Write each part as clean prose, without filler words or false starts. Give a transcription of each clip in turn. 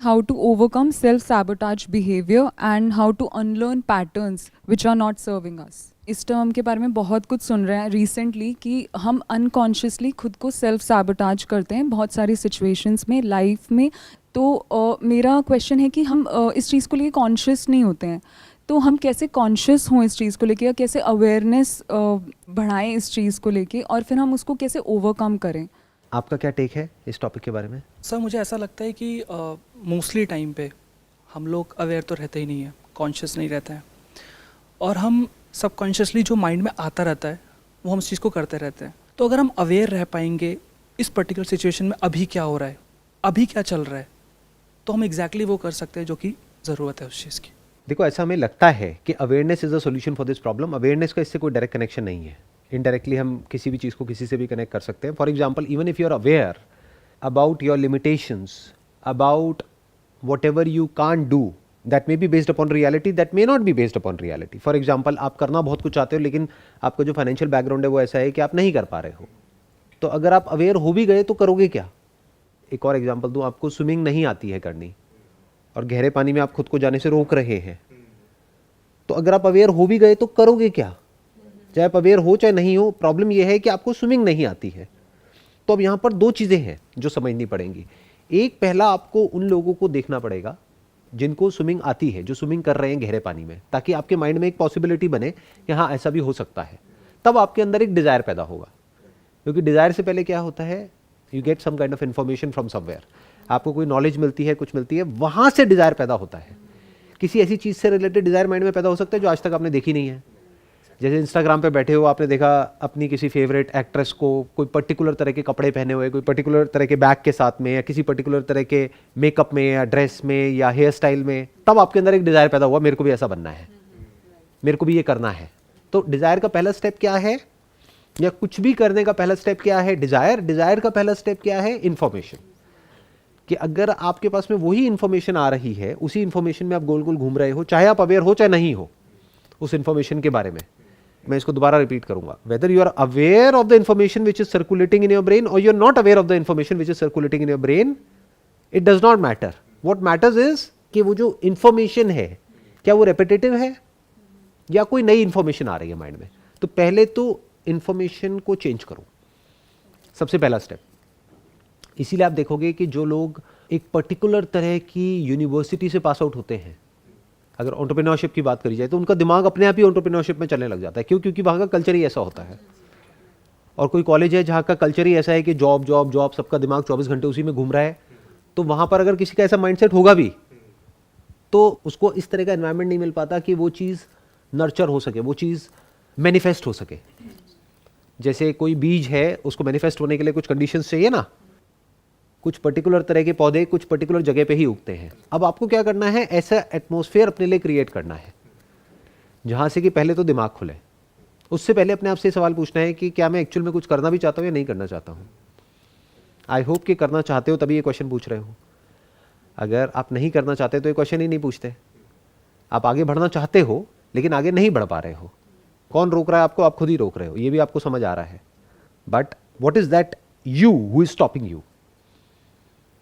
how to overcome self-sabotage behavior and how to unlearn patterns which are not serving us. इस term के बारे में बहुत कुछ सुन रहे हैं रिसेंटली कि हम अनकॉन्शियसली खुद को सेल्फ सैबोटाज करते हैं बहुत सारी सिचुएशंस में लाइफ में। तो मेरा क्वेश्चन है कि हम इस चीज़ को लेके कॉन्शियस नहीं होते हैं, तो हम कैसे कॉन्शियस हों इस चीज़ को लेके या कैसे अवेयरनेस बढ़ाएं इस चीज़ को लेके और फिर हम उसको कैसे ओवरकम करें। आपका क्या टेक है इस टॉपिक के बारे में? सर मुझे ऐसा लगता है कि मोस्टली टाइम पे हम लोग अवेयर तो रहते ही नहीं है, कॉन्शियस नहीं रहते हैं, और हम सबकॉन्शियसली जो माइंड में आता रहता है वो हम उस चीज़ को करते रहते हैं। तो अगर हम अवेयर रह पाएंगे इस पर्टिकुलर सिचुएशन में अभी क्या हो रहा है, अभी क्या चल रहा है, तो हम एग्जैक्टली वो कर सकते हैं जो कि ज़रूरत है उस चीज़ की। देखो, ऐसा हमें लगता है कि awareness is a solution for this problem. Awareness का इससे कोई डायरेक्ट कनेक्शन नहीं है। इनडायरेक्टली हम किसी भी चीज़ को किसी से भी कनेक्ट कर सकते हैं। For example, even if you are aware about your limitations, about whatever you can't do, that may be based upon reality, that may not be based upon reality. For example, आप करना बहुत कुछ चाहते हो लेकिन आपका जो financial background है वो ऐसा है कि आप नहीं कर पा रहे हो। तो अगर आप अवेयर हो भी गए तो करोगे क्या? एक और एग्जाम्पल दूँ, आपको स्विमिंग नहीं आती है करनी और गहरे पानी में आप खुद को जाने से रोक रहे हैं, तो अगर आप अवेयर हो भी गए तो करोगे क्या? चाहे आप अवेयर हो चाहे नहीं हो, प्रॉब्लम यह है कि आपको स्विमिंग नहीं आती है। तो अब यहाँ पर दो चीज़ें हैं जो समझनी पड़ेंगी। एक, पहला आपको उन लोगों को देखना पड़ेगा जिनको स्विमिंग आती है, जो स्विमिंग कर रहे हैं गहरे पानी में, ताकि आपके माइंड में एक पॉसिबिलिटी बने कि हाँ ऐसा भी हो सकता है। तब आपके अंदर एक डिज़ायर पैदा होगा, क्योंकि डिज़ायर से पहले क्या होता है, you get some kind of information from somewhere, आपको कोई नॉलेज मिलती है, कुछ मिलती है, वहाँ से डिज़ायर पैदा होता है। किसी ऐसी चीज़ से रिलेटेड डिज़ायर माइंड में पैदा हो सकता है जो आज तक आपने देखी नहीं है। जैसे इंस्टाग्राम पे बैठे हो, आपने देखा अपनी किसी फेवरेट एक्ट्रेस को कोई पर्टिकुलर तरह के कपड़े पहने हुए, कोई पर्टिकुलर तरह के बैग के साथ में, या किसी पर्टिकुलर तरह के मेकअप में या ड्रेस में या हेयर स्टाइल में, तब आपके अंदर एक डिज़ायर पैदा हुआ, मेरे को भी ऐसा बनना है, मेरे को भी ये करना है। तो डिज़ायर का पहला स्टेप क्या है, या कुछ भी करने का पहला स्टेप क्या है? डिज़ायर। डिज़ायर का पहला स्टेप क्या है? इन्फॉर्मेशन। कि अगर आपके पास में वही इन्फॉर्मेशन आ रही है, उसी इन्फॉर्मेशन में आप गोल गोल घूम रहे हो, चाहे आप अवेयर हो चाहे नहीं हो उस इन्फॉर्मेशन के बारे में। मैं इसको दोबारा रिपीट करूंगा, whether you are aware of the information which is circulating in your brain or you are not aware of the information which is circulating in your brain, it does not matter. What matters is कि वो जो information है, क्या वो repetitive है या कोई नई इन्फॉर्मेशन आ रही है माइंड में। तो पहले तो इन्फॉर्मेशन को चेंज करो, सबसे पहला स्टेप। इसीलिए आप देखोगे कि जो लोग एक पर्टिकुलर तरह की यूनिवर्सिटी से पास आउट होते हैं, अगर एंटरप्रेन्योरशिप की बात करी जाए, तो उनका दिमाग अपने आप ही एंटरप्रेन्योरशिप में चलने लग जाता है। क्यों? क्योंकि वहाँ का कल्चर ही ऐसा होता है। और कोई कॉलेज है जहाँ का कल्चर ही ऐसा है कि जॉब जॉब जॉब, सबका दिमाग 24 घंटे उसी में घूम रहा है, तो वहाँ पर अगर किसी का ऐसा माइंडसेट होगा भी, तो उसको इस तरह का एनवायरनमेंट नहीं मिल पाता कि वो चीज़ नर्चर हो सके, वो चीज़ मैनिफेस्ट हो सके। जैसे कोई बीज है, उसको मैनिफेस्ट होने के लिए कुछ कंडीशंस चाहिए ना। कुछ पर्टिकुलर तरह के पौधे कुछ पर्टिकुलर जगह पे ही उगते हैं। अब आपको क्या करना है, ऐसा एटमॉस्फेयर अपने लिए क्रिएट करना है जहाँ से कि पहले तो दिमाग खुले। उससे पहले अपने आप से सवाल पूछना है कि क्या मैं एक्चुअल में कुछ करना भी चाहता हूँ या नहीं करना चाहता हूँ। आई होप कि करना चाहते हो तभी ये क्वेश्चन पूछ रहे हो। अगर आप नहीं करना चाहते तो ये क्वेश्चन ही नहीं पूछते। आप आगे बढ़ना चाहते हो लेकिन आगे नहीं बढ़ पा रहे हो। कौन रोक रहा है आपको? आप खुद ही रोक रहे हो, ये भी आपको समझ आ रहा है। But what is that you who is stopping you?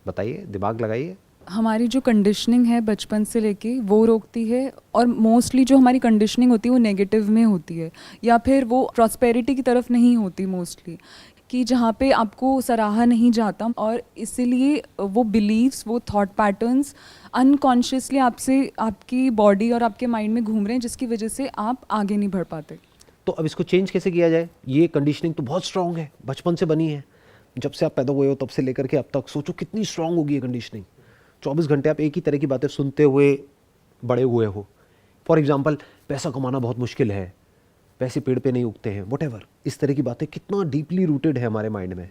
बताइए, दिमाग लगाइए। हमारी जो कंडीशनिंग है बचपन से लेके वो रोकती है, और मोस्टली जो हमारी कंडीशनिंग होती है वो नेगेटिव में होती है, या फिर वो प्रॉस्पेरिटी की तरफ नहीं होती मोस्टली, कि जहाँ पे आपको सराहा नहीं जाता, और इसीलिए वो बिलीव्स, वो थॉट पैटर्न्स अनकॉन्शियसली आपसे, आपकी बॉडी और आपके माइंड में घूम रहे हैं, जिसकी वजह से आप आगे नहीं बढ़ पाते। तो अब इसको चेंज कैसे किया जाए? ये कंडीशनिंग तो बहुत स्ट्रांग है, बचपन से बनी है। जब से आप पैदा हुए हो तब से लेकर के अब तक सोचो कितनी स्ट्रांग होगी ये कंडीशनिंग। 24 घंटे आप एक ही तरह की बातें सुनते हुए बड़े हुए हो। फॉर एग्जाम्पल, पैसा कमाना बहुत मुश्किल है, पैसे पेड़ पे नहीं उगते हैं, वट इस तरह की बातें कितना डीपली रूटेड है हमारे माइंड में।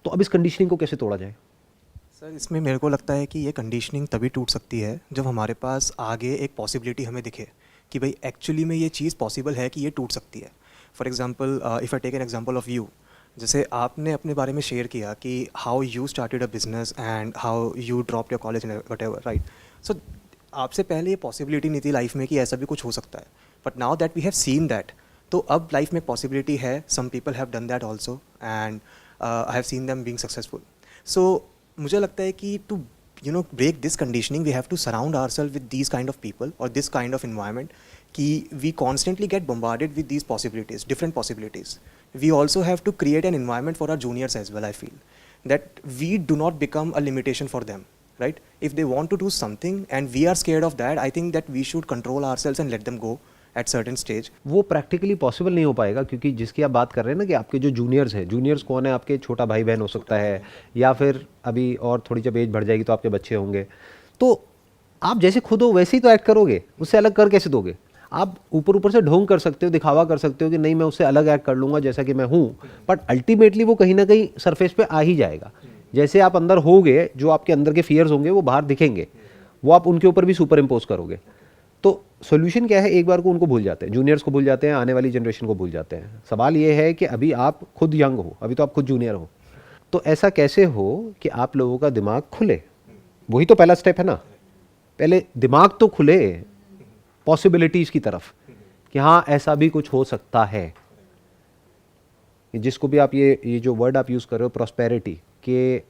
तो अब इस कंडीशनिंग को कैसे तोड़ा जाए? सर, इसमें मेरे को लगता है कि ये कंडीशनिंग तभी टूट सकती है जब हमारे पास आगे एक पॉसिबिलिटी हमें दिखे कि भाई एक्चुअली में ये चीज़ पॉसिबल है कि ये टूट सकती है। For example, if I take an example of you, जैसे आपने अपने बारे में शेयर किया कि how you started a business and how you drop your college and whatever, right. So आपसे पहले ये पॉसिबिलिटी नहीं थी लाइफ में कि ऐसा भी कुछ हो सकता है, but now that we have seen that, तो अब लाइफ में पॉसिबिलिटी है। Some people have done that also and I have seen them being successful. So मुझे लगता है कि to break this conditioning, we have to surround ourselves with these kind of people or this kind of environment कि we constantly get bombarded with these possibilities, different possibilities. We also have to create an environment for our juniors as well, I feel, that we do not become a limitation for them, right? If they want to do something and we are scared of that, I think that we should control ourselves and let them go at certain stage. वो practically possible नहीं हो पाएगा, क्योंकि जिसकी आप बात कर रहे हैं ना कि आपके जो जूनियर्स हैं, जूनियर्स कौन है? आपके छोटा भाई बहन हो सकता है, या फिर अभी और थोड़ी जब एज बढ़ जाएगी तो आपके बच्चे होंगे। तो आप जैसे खुद हो वैसे ही तो एक्ट करोगे, उससे अलग कर कैसे दोगे? आप ऊपर ऊपर से ढोंग कर सकते हो, दिखावा कर सकते हो कि नहीं मैं उससे अलग एक्ट कर लूँगा जैसा कि मैं हूँ, बट अल्टीमेटली वो कहीं ना कहीं सरफेस पे आ ही जाएगा। जैसे आप अंदर होगे, जो आपके अंदर के फियर्स होंगे वो बाहर दिखेंगे, वो आप उनके ऊपर भी सुपर इम्पोज करोगे। तो सोल्यूशन क्या है? एक बार को उनको भूल जाते हैं, जूनियर्स को भूल जाते हैं, आने वाली जनरेशन को भूल जाते हैं। सवाल ये है कि अभी आप खुद यंग हो, अभी तो आप खुद जूनियर हो, तो ऐसा कैसे हो कि आप लोगों का दिमाग खुले? वही तो पहला स्टेप है ना, पहले दिमाग तो खुले पॉसिबिलिटीज़ की तरफ कि हाँ ऐसा भी कुछ हो सकता है। जिसको भी आप ये जो वर्ड आप यूज़ कर रहे हो प्रॉस्पेरिटी, कि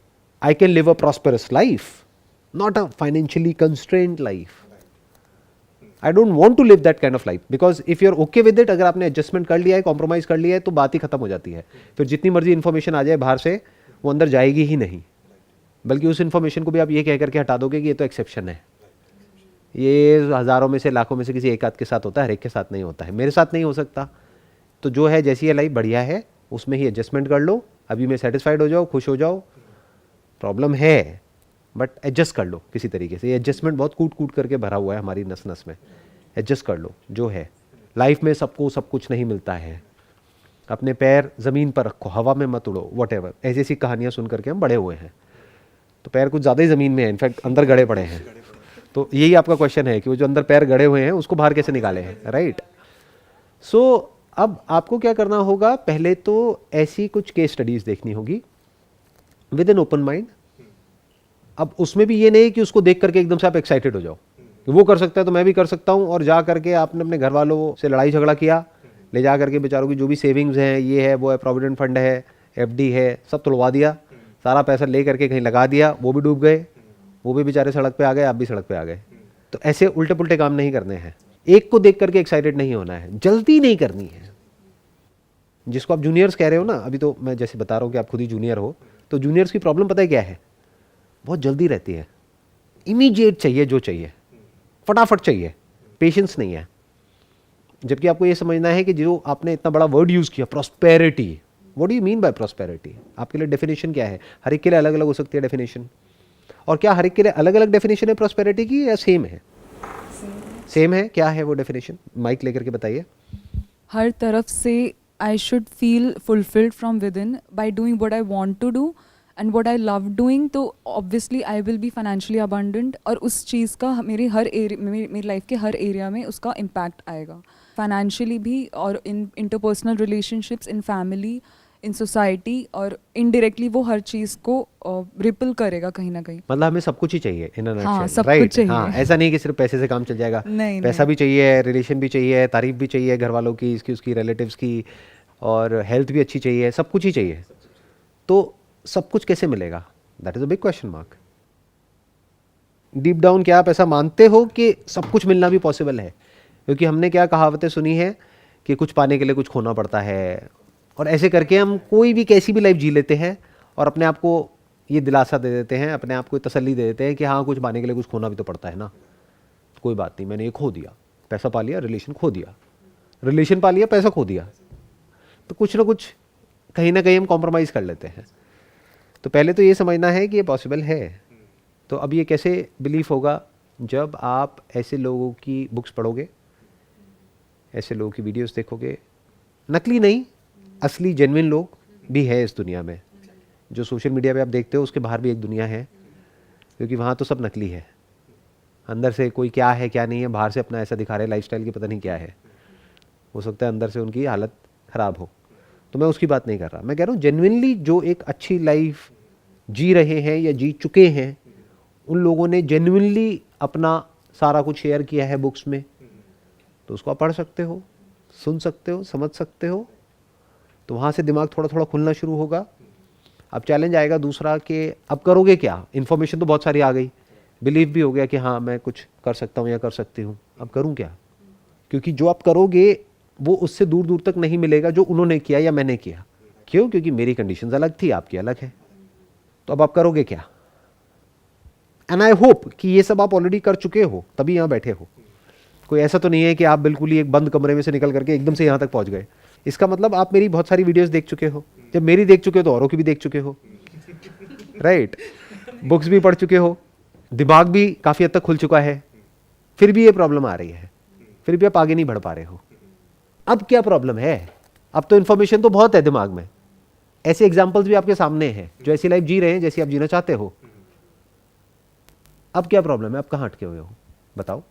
I can live a prosperous life, not a financially constraint life. I don't want to live that kind of life, because if you are okay with it, अगर आपने एडजस्टमेंट कर लिया है, कॉम्प्रोमाइज़ कर लिया है, तो बात ही खत्म हो जाती है। फिर जितनी मर्जी इन्फॉर्मेशन आ जाए बाहर से, वो अंदर जाएगी ही नहीं, बल्कि उस इन्फॉर्मेशन को भी आप ये कह करके हटा दोगे कि ये तो एक्सेप्शन है, ये हज़ारों में से लाखों में से किसी एक आध के साथ होता है, हर एक के साथ नहीं होता है, मेरे साथ नहीं हो सकता। तो जो है जैसी ये लाइफ बढ़िया है उसमें ही एडजस्टमेंट कर लो, अभी में सेटिस्फाइड हो जाओ, खुश हो जाओ। प्रॉब्लम है बट एडजस्ट कर लो किसी तरीके से। ये एडजस्टमेंट बहुत कूट कूट करके भरा हुआ है हमारी नस नस में। एडजस्ट कर लो जो है। लाइफ में सबको सब कुछ नहीं मिलता है। अपने पैर ज़मीन पर रखो, हवा में मत उड़ो, वॉटेवर। ऐसी ऐसी कहानियाँ सुन करके हम बड़े हुए हैं। तो पैर कुछ ज़्यादा ही ज़मीन में है, इनफैक्ट अंदर गड़े पड़े हैं। तो यही आपका क्वेश्चन है कि वो जो अंदर पैर गड़े हुए हैं उसको बाहर कैसे निकाले हैं, राइट? सो अब आपको क्या करना होगा, पहले तो ऐसी कुछ केस स्टडीज़ देखनी होगी विद एन ओपन माइंड। अब उसमें भी ये नहीं कि उसको देख करके एकदम से आप एक्साइटेड हो जाओ कि वो कर सकता है तो मैं भी कर सकता हूँ, और जा करके आपने अपने घर वालों से लड़ाई झगड़ा किया, ले जा करके बेचारों की जो भी सेविंग्स हैं, ये है वो है, प्रोविडेंट फंड है, एफडी है, सब तुड़वा दिया, सारा पैसा ले करके कहीं लगा दिया, वो भी डूब गए, वो भी बेचारे सड़क पे आ गए, आप भी सड़क पे आ गए। तो ऐसे उल्टे पुल्टे काम नहीं करने हैं। एक को देख करके एक्साइटेड नहीं होना है, जल्दी नहीं करनी है। जिसको आप जूनियर्स कह रहे हो ना, अभी तो मैं जैसे बता रहा हूँ कि आप खुद ही जूनियर हो, तो जूनियर्स की प्रॉब्लम पता है क्या है? बहुत जल्दी रहती है, इमीडिएट चाहिए, जो चाहिए फटाफट चाहिए, पेशेंस नहीं है। जबकि आपको ये समझना है कि जो आपने इतना बड़ा वर्ड यूज़ किया prosperity, what do you mean by prosperity? आपके लिए डेफिनेशन क्या है? हर एक के लिए अलग अलग हो सकती है डेफिनेशन। और क्या हर एक के लिए अलग अलग डेफिनेशन है प्रॉस्पेरिटी की, या सेम है? सेम है। क्या है वो डेफिनेशन? माइक लेकर के बताइए। हर तरफ से I should feel fulfilled from within by doing what I want to do and what I love doing, तो obviously I will be financially abundant, और उस चीज़ का मेरे हर एरिया, मेरी लाइफ के हर एरिया में उसका इम्पैक्ट आएगा, फाइनेंशियली भी, और in interpersonal relationships, in family, in society, और इनडायरेक्टली वो हर चीज़ को रिपल करेगा कहीं ना कहीं। मतलब हमें सब कुछ ही चाहिए इन अ हाँ, नटशेल, सब राइट? कुछ चाहिए। हाँ, ऐसा नहीं कि सिर्फ पैसे से काम चल जाएगा। नहीं, पैसा नहीं। भी चाहिए, रिलेशन भी चाहिए, तारीफ भी चाहिए घर वालों की, इसकी उसकी, रिलेटिव्स की, और हेल्थ भी अच्छी चाहिए, सब कुछ ही चाहिए। तो सब कुछ कैसे मिलेगा? That is a big question mark. Deep down क्या आप ऐसा मानते हो कि सब कुछ मिलना भी पॉसिबल है? क्योंकि हमने क्या कहावतें सुनी है कि कुछ पाने के लिए कुछ खोना पड़ता है, और ऐसे करके हम कोई भी कैसी भी लाइफ जी लेते हैं और अपने आप को ये दिलासा दे देते हैं, अपने आप को तसल्ली दे देते हैं कि हाँ कुछ पाने के लिए कुछ खोना भी तो पड़ता है ना। कोई बात नहीं, मैंने ये खो दिया, पैसा पा लिया, रिलेशन खो दिया, रिलेशन पा लिया, पैसा खो दिया। तो कुछ ना कुछ कहीं ना कहीं हम कॉम्प्रोमाइज़ कर लेते हैं। तो पहले तो ये समझना है कि ये पॉसिबल है। तो अब ये कैसे बिलीफ होगा? जब आप ऐसे लोगों की बुक्स पढ़ोगे, ऐसे लोगों की वीडियोस देखोगे, नकली नहीं, असली जेन्युइन लोग भी है इस दुनिया में। जो सोशल मीडिया पे आप देखते हो उसके बाहर भी एक दुनिया है, क्योंकि वहाँ तो सब नकली है। अंदर से कोई क्या है क्या नहीं है, बाहर से अपना ऐसा दिखा रहे लाइफस्टाइल की पता नहीं क्या है। हो सकता है अंदर से उनकी हालत ख़राब हो। तो मैं उसकी बात नहीं कर रहा, मैं कह रहा हूँ जेन्युइनली जो एक अच्छी लाइफ जी रहे हैं या जी चुके हैं, उन लोगों ने जेन्युइनली अपना सारा कुछ शेयर किया है बुक्स में। तो उसको आप पढ़ सकते हो, सुन सकते हो, समझ सकते हो। तो वहाँ से दिमाग थोड़ा थोड़ा खुलना शुरू होगा। अब चैलेंज आएगा दूसरा कि अब करोगे क्या? इन्फॉर्मेशन तो बहुत सारी आ गई, बिलीव भी हो गया कि हाँ मैं कुछ कर सकता हूँ या कर सकती हूँ, अब करूँ क्या? क्योंकि जो आप करोगे वो उससे दूर दूर तक नहीं मिलेगा जो उन्होंने किया या मैंने किया। क्यों? क्योंकि मेरी कंडीशंस अलग थी, आपकी अलग है। तो अब आप करोगे क्या? एंड आई होप कि ये सब आप ऑलरेडी कर चुके हो, तभी यहाँ बैठे हो। कोई ऐसा तो नहीं है कि आप बिल्कुल ही एक बंद कमरे में से निकल करके एकदम से यहाँ तक पहुँच गए। इसका मतलब आप मेरी बहुत सारी वीडियोस देख चुके हो। जब मेरी देख चुके हो तो औरों की भी देख चुके हो, राइट? बुक्स भी पढ़ चुके हो, दिमाग भी काफ़ी हद तक खुल चुका है, फिर भी ये प्रॉब्लम आ रही है, फिर भी आप आगे नहीं बढ़ पा रहे हो। अब क्या प्रॉब्लम है? अब तो इन्फॉर्मेशन तो बहुत है दिमाग में, ऐसे एग्जाम्पल्स भी आपके सामने हैं जो ऐसी लाइफ जी रहे हैं जैसी आप जीना चाहते हो। अब क्या प्रॉब्लम है? आप कहाँ अटके हुए हो? बताओ।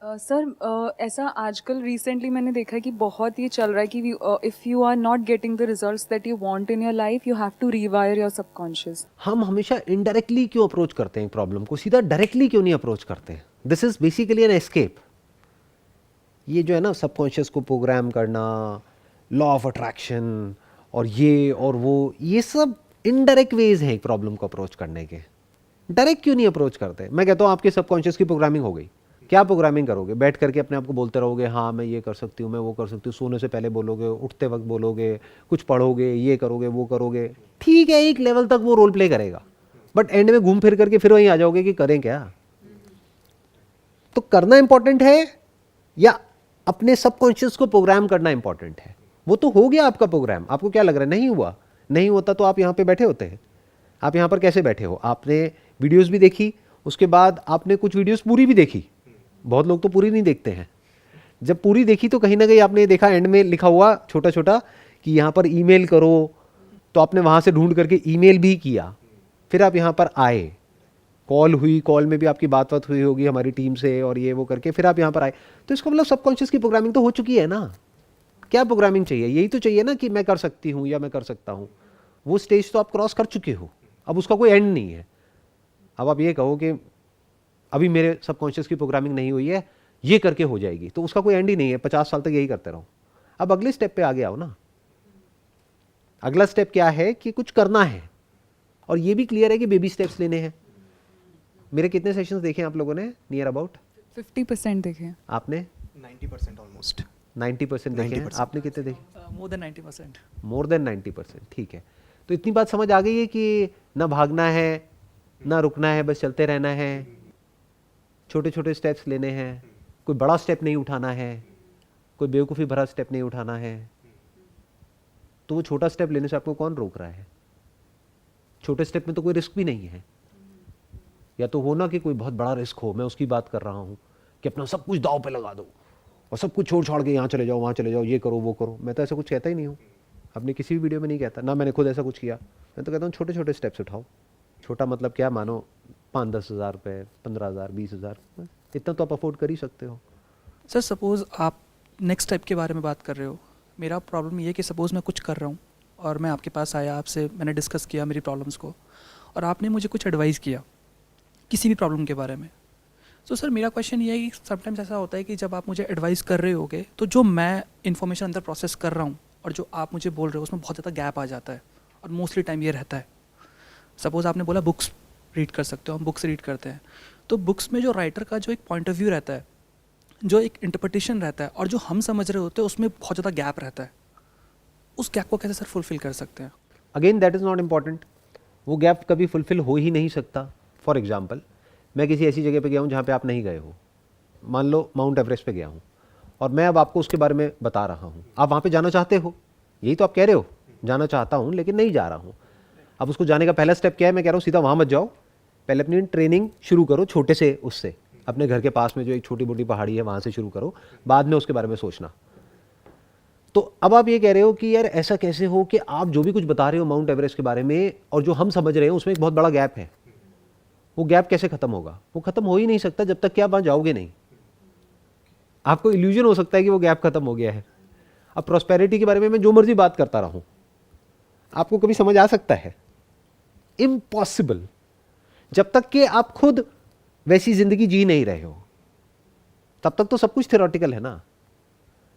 सर ऐसा आजकल रिसेंटली मैंने देखा है कि बहुत ये चल रहा है कि if you are not getting the results that you want in your life, you have to rewire your subconscious. हम हमेशा इनडायरेक्टली क्यों अप्रोच करते हैं प्रॉब्लम को, सीधा डायरेक्टली क्यों नहीं अप्रोच करते? This is basically an escape. ये जो है ना सबकॉन्शियस को प्रोग्राम करना, लॉ ऑफ अट्रैक्शन और ये और वो, ये सब इनडायरेक्ट वेज हैं एक प्रॉब्लम को अप्रोच करने के। डायरेक्ट क्यों नहीं अप्रोच करते? मैं कहता हूँ आपके सबकॉन्शियस की प्रोग्रामिंग हो गई। क्या प्रोग्रामिंग करोगे? बैठ करके अपने आप को बोलते रहोगे हाँ मैं ये कर सकती हूँ, मैं वो कर सकती हूँ। सोने से पहले बोलोगे, उठते वक्त बोलोगे, कुछ पढ़ोगे, ये करोगे, वो करोगे। ठीक है, एक लेवल तक वो रोल प्ले करेगा, बट एंड में घूम फिर करके फिर वहीं आ जाओगे कि करें क्या। तो करना इंपॉर्टेंट है या अपने सबकॉन्शियस को प्रोग्राम करना इंपॉर्टेंट है? वो तो हो गया आपका प्रोग्राम। आपको क्या लग रहा है नहीं हुआ? नहीं होता तो आप यहाँ पे बैठे होते हैं। आप यहाँ पर कैसे बैठे हो? आपने वीडियोस भी देखी, उसके बाद आपने कुछ वीडियोस पूरी भी देखी। बहुत लोग तो पूरी नहीं देखते हैं। जब पूरी देखी तो कहीं ना कहीं आपने देखा एंड में लिखा हुआ छोटा छोटा कि यहाँ पर ईमेल करो, तो आपने वहाँ से ढूंढ करके ईमेल भी किया, फिर आप यहाँ पर आए, कॉल हुई, कॉल में भी आपकी बात हुई होगी हमारी टीम से और ये वो करके फिर आप यहाँ पर आए। तो इसको मतलब सबकॉन्शियस की प्रोग्रामिंग तो हो चुकी है ना। क्या प्रोग्रामिंग चाहिए? यही तो चाहिए ना कि मैं कर सकती हूँ या मैं कर सकता हूँ। वो स्टेज तो आप क्रॉस कर चुके हो, अब उसका कोई एंड नहीं है। अब आप ये कहो कि अभी मेरे सबकॉन्शियस की प्रोग्रामिंग नहीं हुई है, ये करके हो जाएगी, तो उसका कोई एंड ही नहीं है। 50 साल तक यही करते रहो। अब अगले स्टेप पे आगे आओ ना। अगला स्टेप क्या है कि कुछ करना है, और ये भी क्लियर है कि बेबी स्टेप्स लेने हैं। मेरे कितने सेशंस देखे आप लोगों ने? नियर अबाउट 50% देखे। आपने 90% ऑलमोस्ट 90% देखे हैं। 90%। आपने कितने देखे? More than 90%। More than 90%। ठीक है, तो इतनी बात समझ आ गई है कि ना भागना है ना रुकना है, बस चलते रहना है, छोटे छोटे स्टेप्स लेने हैं, कोई बड़ा स्टेप नहीं उठाना है, कोई बेवकूफ़ी भरा स्टेप नहीं उठाना है। तो वो छोटा स्टेप लेने से आपको कौन रोक रहा है? छोटे स्टेप में तो कोई रिस्क भी नहीं है। या तो हो ना कि कोई बहुत बड़ा रिस्क हो, मैं उसकी बात कर रहा हूँ कि अपना सब कुछ दाव पे लगा दो और सब कुछ छोड़ छाड़ के यहाँ चले जाओ, वहाँ चले जाओ, ये करो वो करो। मैं तो ऐसा कुछ कहता ही नहीं हूँ, अपनी किसी भी वीडियो में नहीं कहता, ना मैंने खुद ऐसा कुछ किया। मैं तो कहता हूँ छोटे छोटे स्टेप्स उठाओ। छोटा मतलब क्या? मानो 5-10 हज़ार रुपये, 15,000, 20,000, इतना तो आप अफोर्ड कर ही सकते हो। सर सपोज़ आप नेक्स्ट स्टेप के बारे में बात कर रहे हो। मेरा प्रॉब्लम ये है कि सपोज़ मैं कुछ कर रहा हूँ और मैं आपके पास आया, आपसे मैंने डिस्कस किया मेरी प्रॉब्लम्स को, और आपने मुझे कुछ एडवाइस किया किसी भी प्रॉब्लम के बारे में। तो सर मेरा क्वेश्चन ये है कि समटाइम्स ऐसा होता है कि जब आप मुझे एडवाइस कर रहे होगे तो जो मैं इन्फॉर्मेशन अंदर प्रोसेस कर रहा हूँ और जो आप मुझे बोल रहे हो उसमें बहुत ज़्यादा गैप आ जाता है, और मोस्टली टाइम ये रहता है। सपोज़ आपने बोला बुक्स रीड कर सकते हो, हम बुक्स रीड करते हैं, तो बुक्स में जो राइटर का जो एक पॉइंट ऑफ व्यू रहता है, जो एक इंटरप्रिटेशन रहता है, और जो हम समझ रहे होते हैं उसमें बहुत ज़्यादा गैप रहता है। उस गैप को कैसे सर फुलफिल कर सकते हैं? Again that is not important. वो गैप कभी फुलफिल हो ही नहीं सकता। फॉर एग्जाम्पल, मैं किसी ऐसी जगह पे गया हूँ जहाँ पे आप नहीं गए हो। मान लो माउंट एवरेस्ट पे गया हूँ और मैं अब आपको उसके बारे में बता रहा हूँ। आप वहाँ पे जाना चाहते हो, यही तो आप कह रहे हो, जाना चाहता हूँ लेकिन नहीं जा रहा हूँ। अब उसको जाने का पहला स्टेप क्या है? मैं कह रहा हूँ सीधा वहाँ मत जाओ, पहले अपनी ट्रेनिंग शुरू करो छोटे से, उससे अपने घर के पास में जो एक छोटी मोटी पहाड़ी है वहाँ से शुरू करो, बाद में उसके बारे में सोचना। तो अब आप ये कह रहे हो कि यार ऐसा कैसे हो कि आप जो भी कुछ बता रहे हो माउंट एवरेस्ट के बारे में और जो हम समझ रहे हैं उसमें एक बहुत बड़ा गैप है। वो गैप कैसे खत्म होगा? वो खत्म हो ही नहीं सकता जब तक कि आप वहाँ जाओगे नहीं। आपको इल्यूजन हो सकता है कि वो गैप खत्म हो गया है। अब प्रॉस्पेरिटी के बारे में मैं जो मर्जी बात करता रहूँ, आपको कभी समझ आ सकता है? इम्पॉसिबल। जब तक कि आप खुद वैसी जिंदगी जी नहीं रहे हो तब तक तो सब कुछ थ्योरेटिकल है ना।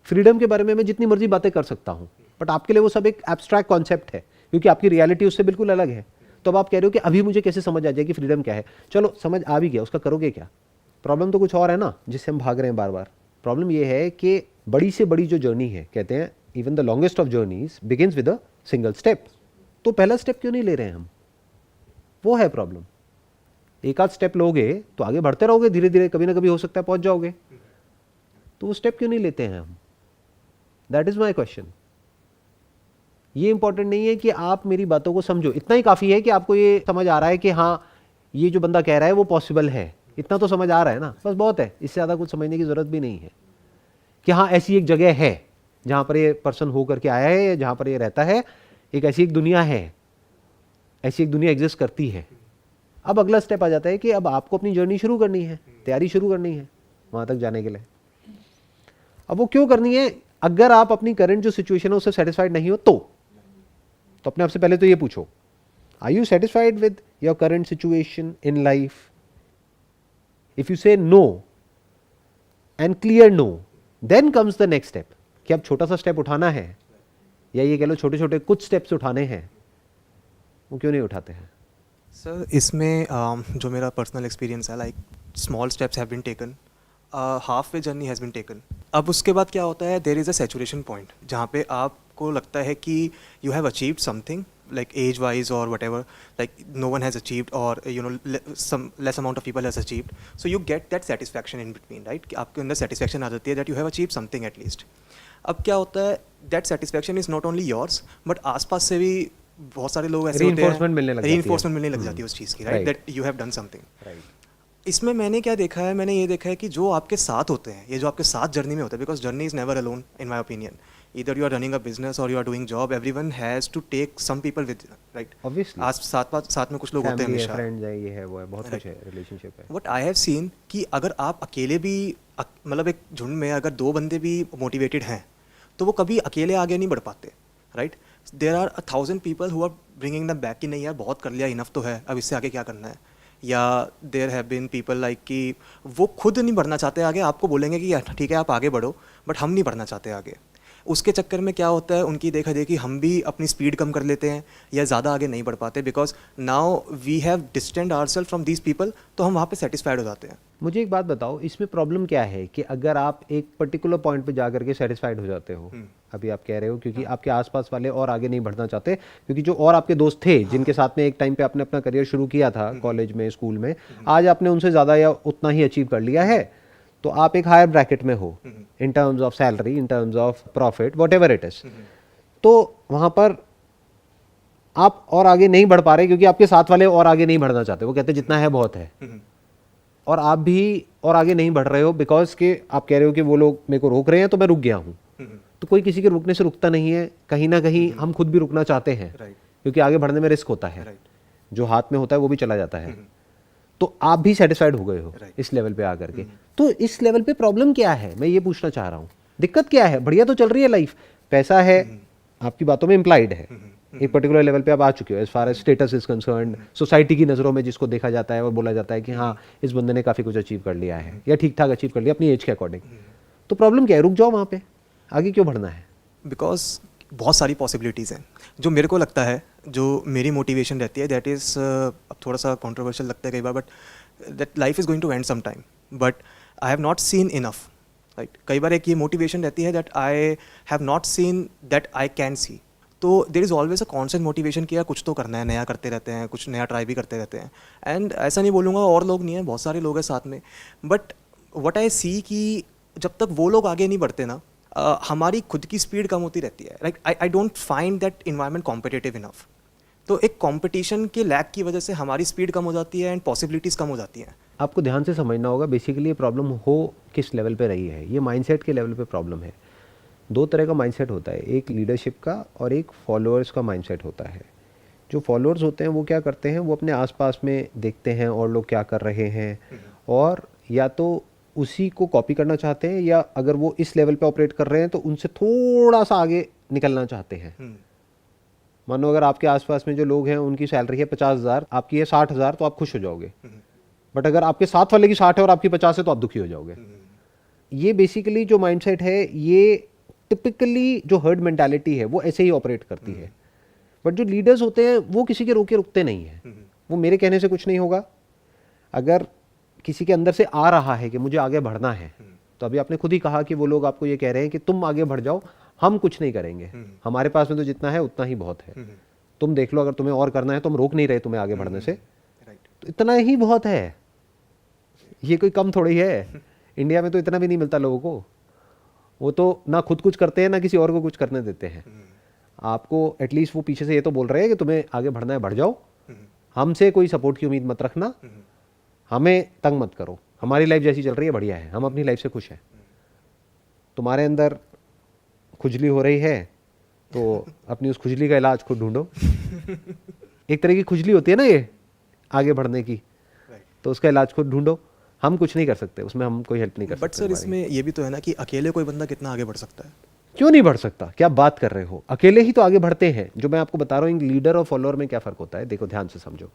फ्रीडम के बारे में मैं जितनी मर्जी बातें कर सकता हूं, बट आपके लिए वो सब एक एब्स्ट्रैक्ट कॉन्सेप्ट है क्योंकि आपकी रियलिटी उससे बिल्कुल अलग है। तो अब आप कह रहे हो कि अभी मुझे कैसे समझ आ जाए कि फ्रीडम क्या है। चलो समझ आ भी गया, उसका करोगे क्या? प्रॉब्लम तो कुछ और है ना जिससे हम भाग रहे हैं बार बार। प्रॉब्लम ये है कि बड़ी से बड़ी जो जर्नी है, कहते हैं even the longest of journeys begins with a single step. तो पहला स्टेप क्यों नहीं ले रहे हैं हम? वो है प्रॉब्लम। एक आध स्टेप लोगे तो आगे बढ़ते रहोगे, धीरे धीरे कभी ना कभी हो सकता है पहुंच जाओगे। तो वो स्टेप क्यों नहीं लेते हैं हम? That is my question. ये इंपॉर्टेंट नहीं है कि आप मेरी बातों को समझो, इतना ही काफी है कि आपको ये समझ आ रहा है कि हाँ ये जो बंदा कह रहा है वो पॉसिबल है, इतना तो समझ आ रहा है ना, बस बहुत है। इससे ज़्यादा कुछ समझने की ज़रूरत भी नहीं है कि हाँ ऐसी एक जगह है जहाँ पर ये पर्सन हो करके आया है या जहाँ पर ये रहता है, एक ऐसी एक दुनिया है, ऐसी एक दुनिया एग्जिस्ट करती है। अब अगला स्टेप आ जाता है कि अब आपको अपनी जर्नी शुरू करनी है, तैयारी शुरू करनी है वहाँ तक जाने के लिए। अब वो क्यों करनी है? अगर आप अपनी करंट जो सिचुएशन है उससे सेटिस्फाइड नहीं हो तो अपने आप से पहले तो ये पूछो, are you satisfied with your current situation in life? If you say no and clear no, then comes the next step कि अब छोटा सा स्टेप उठाना है, या ये कह लो छोटे छोटे कुछ स्टेप्स उठाने हैं। वो क्यों नहीं उठाते हैं? सर इसमें जो मेरा पर्सनल एक्सपीरियंस है, like small steps have been taken, half way journey has been taken. अब उसके बाद क्या होता है, there is a saturation point जहाँ पे आपको लगता है कि you have achieved something, like age wise or whatever, like no one has achieved, or some less amount of people has achieved, so you get that satisfaction in between, right? कि आपके अंदर satisfaction आ जाती है that you have achieved something at least. अब क्या होता है, that satisfaction is not only yours but आसपास से भी बहुत सारे लोग ऐसे होते हैं, Reinforcement मिलने लग जाती है उस चीज़ की, right? Right. that you have done something. Right. इसमें मैंने क्या देखा है, मैंने ये देखा है कि जो आपके साथ होते हैं, ये जो आपके साथ जर्नी में होते हैं, because journey is never alone in my opinion, either you are running a business or you are doing job, everyone has to take some people with, right? Obviously. आज साथ में कुछ लोग होते हैं Family है, हमेशा, friends है, ये है वो है, बहुत Right. कुछ है, रिलेशनशिप है। what I have seen कि अगर आप अकेले भी मतलब एक झुंड में अगर दो बंदे भी मोटिवेटेड हैं तो वो कभी अकेले आगे नहीं बढ़ पाते, right? There are 1000 people who are bringing them back कि नहीं यार बहुत कर लिया, इनफ तो है, अब इससे आगे क्या करना है। या there have been people like कि वो खुद नहीं बढ़ना चाहते आगे, आपको बोलेंगे कि यार ठीक है आप आगे बढ़ो, बट हम नहीं बढ़ना चाहते आगे। उसके चक्कर में क्या होता है, उनकी देखा देखी हम भी अपनी स्पीड कम कर लेते हैं या ज़्यादा आगे नहीं बढ़ पाते, because now we have distant ourselves from these people, तो हम वहाँ पे सेटिस्फाइड हो जाते हैं। मुझे एक बात बताओ, इसमें प्रॉब्लम क्या है कि अगर आप एक पर्टिकुलर पॉइंट पे जा करके सेटिस्फाइड हो जाते हो, अभी आप कह रहे हो क्योंकि आपके आसपास वाले और आगे नहीं बढ़ना चाहते, क्योंकि जो और आपके दोस्त थे जिनके साथ में एक टाइम पे आपने अपना करियर शुरू किया था कॉलेज में, स्कूल में, आज आपने उनसे ज़्यादा या उतना ही अचीव कर लिया है, तो आप एक हायर ब्रैकेट में हो in terms of salary, in terms of profit, what ever it is. तो वहाँ पर आप और आगे नहीं बढ़ पा रहे क्योंकि आपके साथ वाले और आगे नहीं बढ़ना चाहते, वो कहते हैं जितना है बहुत है, और आप भी और आगे नहीं बढ़ रहे हो बिकॉज के आप कह रहे हो कि वो लोग मेरे को रोक रहे हैं तो मैं रुक गया हूँ। तो कोई किसी के रुकने से रुकता नहीं है, कहीं ना कहीं हम खुद भी रुकना चाहते हैं, क्योंकि आगे बढ़ने में रिस्क होता है, जो हाथ में होता है वो भी चला जाता है। तो आप भी सेटिस्फाइड हो गए हो इस लेवल पे आकर के। तो इस लेवल पे प्रॉब्लम क्या है, मैं ये पूछना चाह रहा हूँ, दिक्कत क्या है? बढ़िया तो चल रही है लाइफ, पैसा है, आपकी बातों में इम्प्लाइड है, एक पर्टिकुलर लेवल पे आप आ चुके हो as far as status is concern, society की नज़रों में जिसको देखा जाता है और बोला जाता है कि हाँ इस बंदे ने काफ़ी कुछ अचीव कर लिया है या ठीक ठाक अचीव कर लिया अपनी एज के अकॉर्डिंग। तो प्रॉब्लम क्या है? रुक जाओ वहाँ पे, आगे क्यों बढ़ना है? बिकॉज बहुत सारी पॉसिबिलिटीज़ हैं। जो मेरे को लगता है, जो मेरी मोटिवेशन रहती है, दैट इज़ अब थोड़ा सा कॉन्ट्रोवर्शियल लगता है कई बार, but that life is going to end some time, but I have not seen enough, right? कई बार एक ये मोटिवेशन रहती है that I have not seen that I can see. तो there is always a constant motivation कि यार कुछ तो करना है, नया करते रहते हैं, कुछ नया ट्राई भी करते रहते हैं। एंड ऐसा नहीं बोलूँगा और लोग नहीं हैं, बहुत सारे लोग हैं साथ में, बट व्हाट आई सी कि जब तक वो लोग आगे नहीं बढ़ते ना, हमारी खुद की स्पीड कम होती रहती है। Like I don't find that environment competitive enough. तो एक कंपटीशन के लैक की वजह से हमारी स्पीड कम हो जाती है एंड पॉसिबिलिटीज़ कम हो जाती हैं। आपको ध्यान से समझना होगा बेसिकली ये प्रॉब्लम हो किस लेवल पे रही है। ये माइंडसेट के लेवल पे प्रॉब्लम है। दो तरह का माइंडसेट होता है, एक लीडरशिप का और एक फॉलोअर्स का माइंडसेट होता है। जो फॉलोअर्स होते हैं वो क्या करते हैं, वो अपने आसपास में देखते हैं और लोग क्या कर रहे हैं और या तो उसी को कॉपी करना चाहते हैं, या अगर वो इस लेवल पे ऑपरेट कर रहे हैं तो उनसे थोड़ा सा आगे निकलना चाहते हैं। मानो अगर आपके आसपास में जो लोग हैं उनकी सैलरी है 50,000, आपकी है 60,000, तो आप खुश हो जाओगे। बट अगर आपके साथ वाले की 60 है और आपकी 50 है तो आप दुखी हो जाओगे। ये बेसिकली जो माइंडसेट है, ये टिपिकली जो हर्ड मेंटालिटी है वो ऐसे ही ऑपरेट करती है। बट जो लीडर्स होते हैं वो किसी के रोके रुकते नहीं हैं, वो मेरे कहने से कुछ नहीं होगा। अगर किसी के अंदर से आ रहा है कि मुझे आगे बढ़ना है, तो अभी आपने खुद ही कहा कि वो लोग आपको ये कह रहे हैं कि तुम आगे बढ़ जाओ, हम कुछ नहीं करेंगे, हमारे पास में तो जितना है उतना ही बहुत है, तुम देख लो, अगर तुम्हें और करना है तो हम रोक नहीं रहे तुम्हें आगे बढ़ने से, तो इतना ही बहुत है। ये कोई कम थोड़ी है, इंडिया में तो इतना भी नहीं मिलता लोगों को। वो तो ना खुद कुछ करते हैं ना किसी और को कुछ करने देते हैं। आपको एटलीस्ट वो पीछे से ये तो बोल रहे हैं कि तुम्हें आगे बढ़ना है बढ़ जाओ, हमसे कोई सपोर्ट की उम्मीद मत रखना, हमें तंग मत करो, हमारी लाइफ जैसी चल रही है बढ़िया है, हम अपनी लाइफ से खुश हैं। तुम्हारे अंदर खुजली हो रही है तो अपनी उस खुजली का इलाज खुद ढूंढो। एक तरह की खुजली होती है ना ये आगे बढ़ने की, तो उसका इलाज खुद ढूंढो, हम कुछ नहीं कर सकते उसमें, हम कोई हेल्प नहीं कर सकते। बट सर इसमें ये भी तो है ना कि अकेले कोई बंदा कितना आगे बढ़ सकता है? क्यों नहीं बढ़ सकता, क्या बात कर रहे हो, अकेले ही तो आगे बढ़ते हैं। जो मैं आपको बता रहा हूँ लीडर और फॉलोअर में क्या फ़र्क होता है, देखो ध्यान से समझो।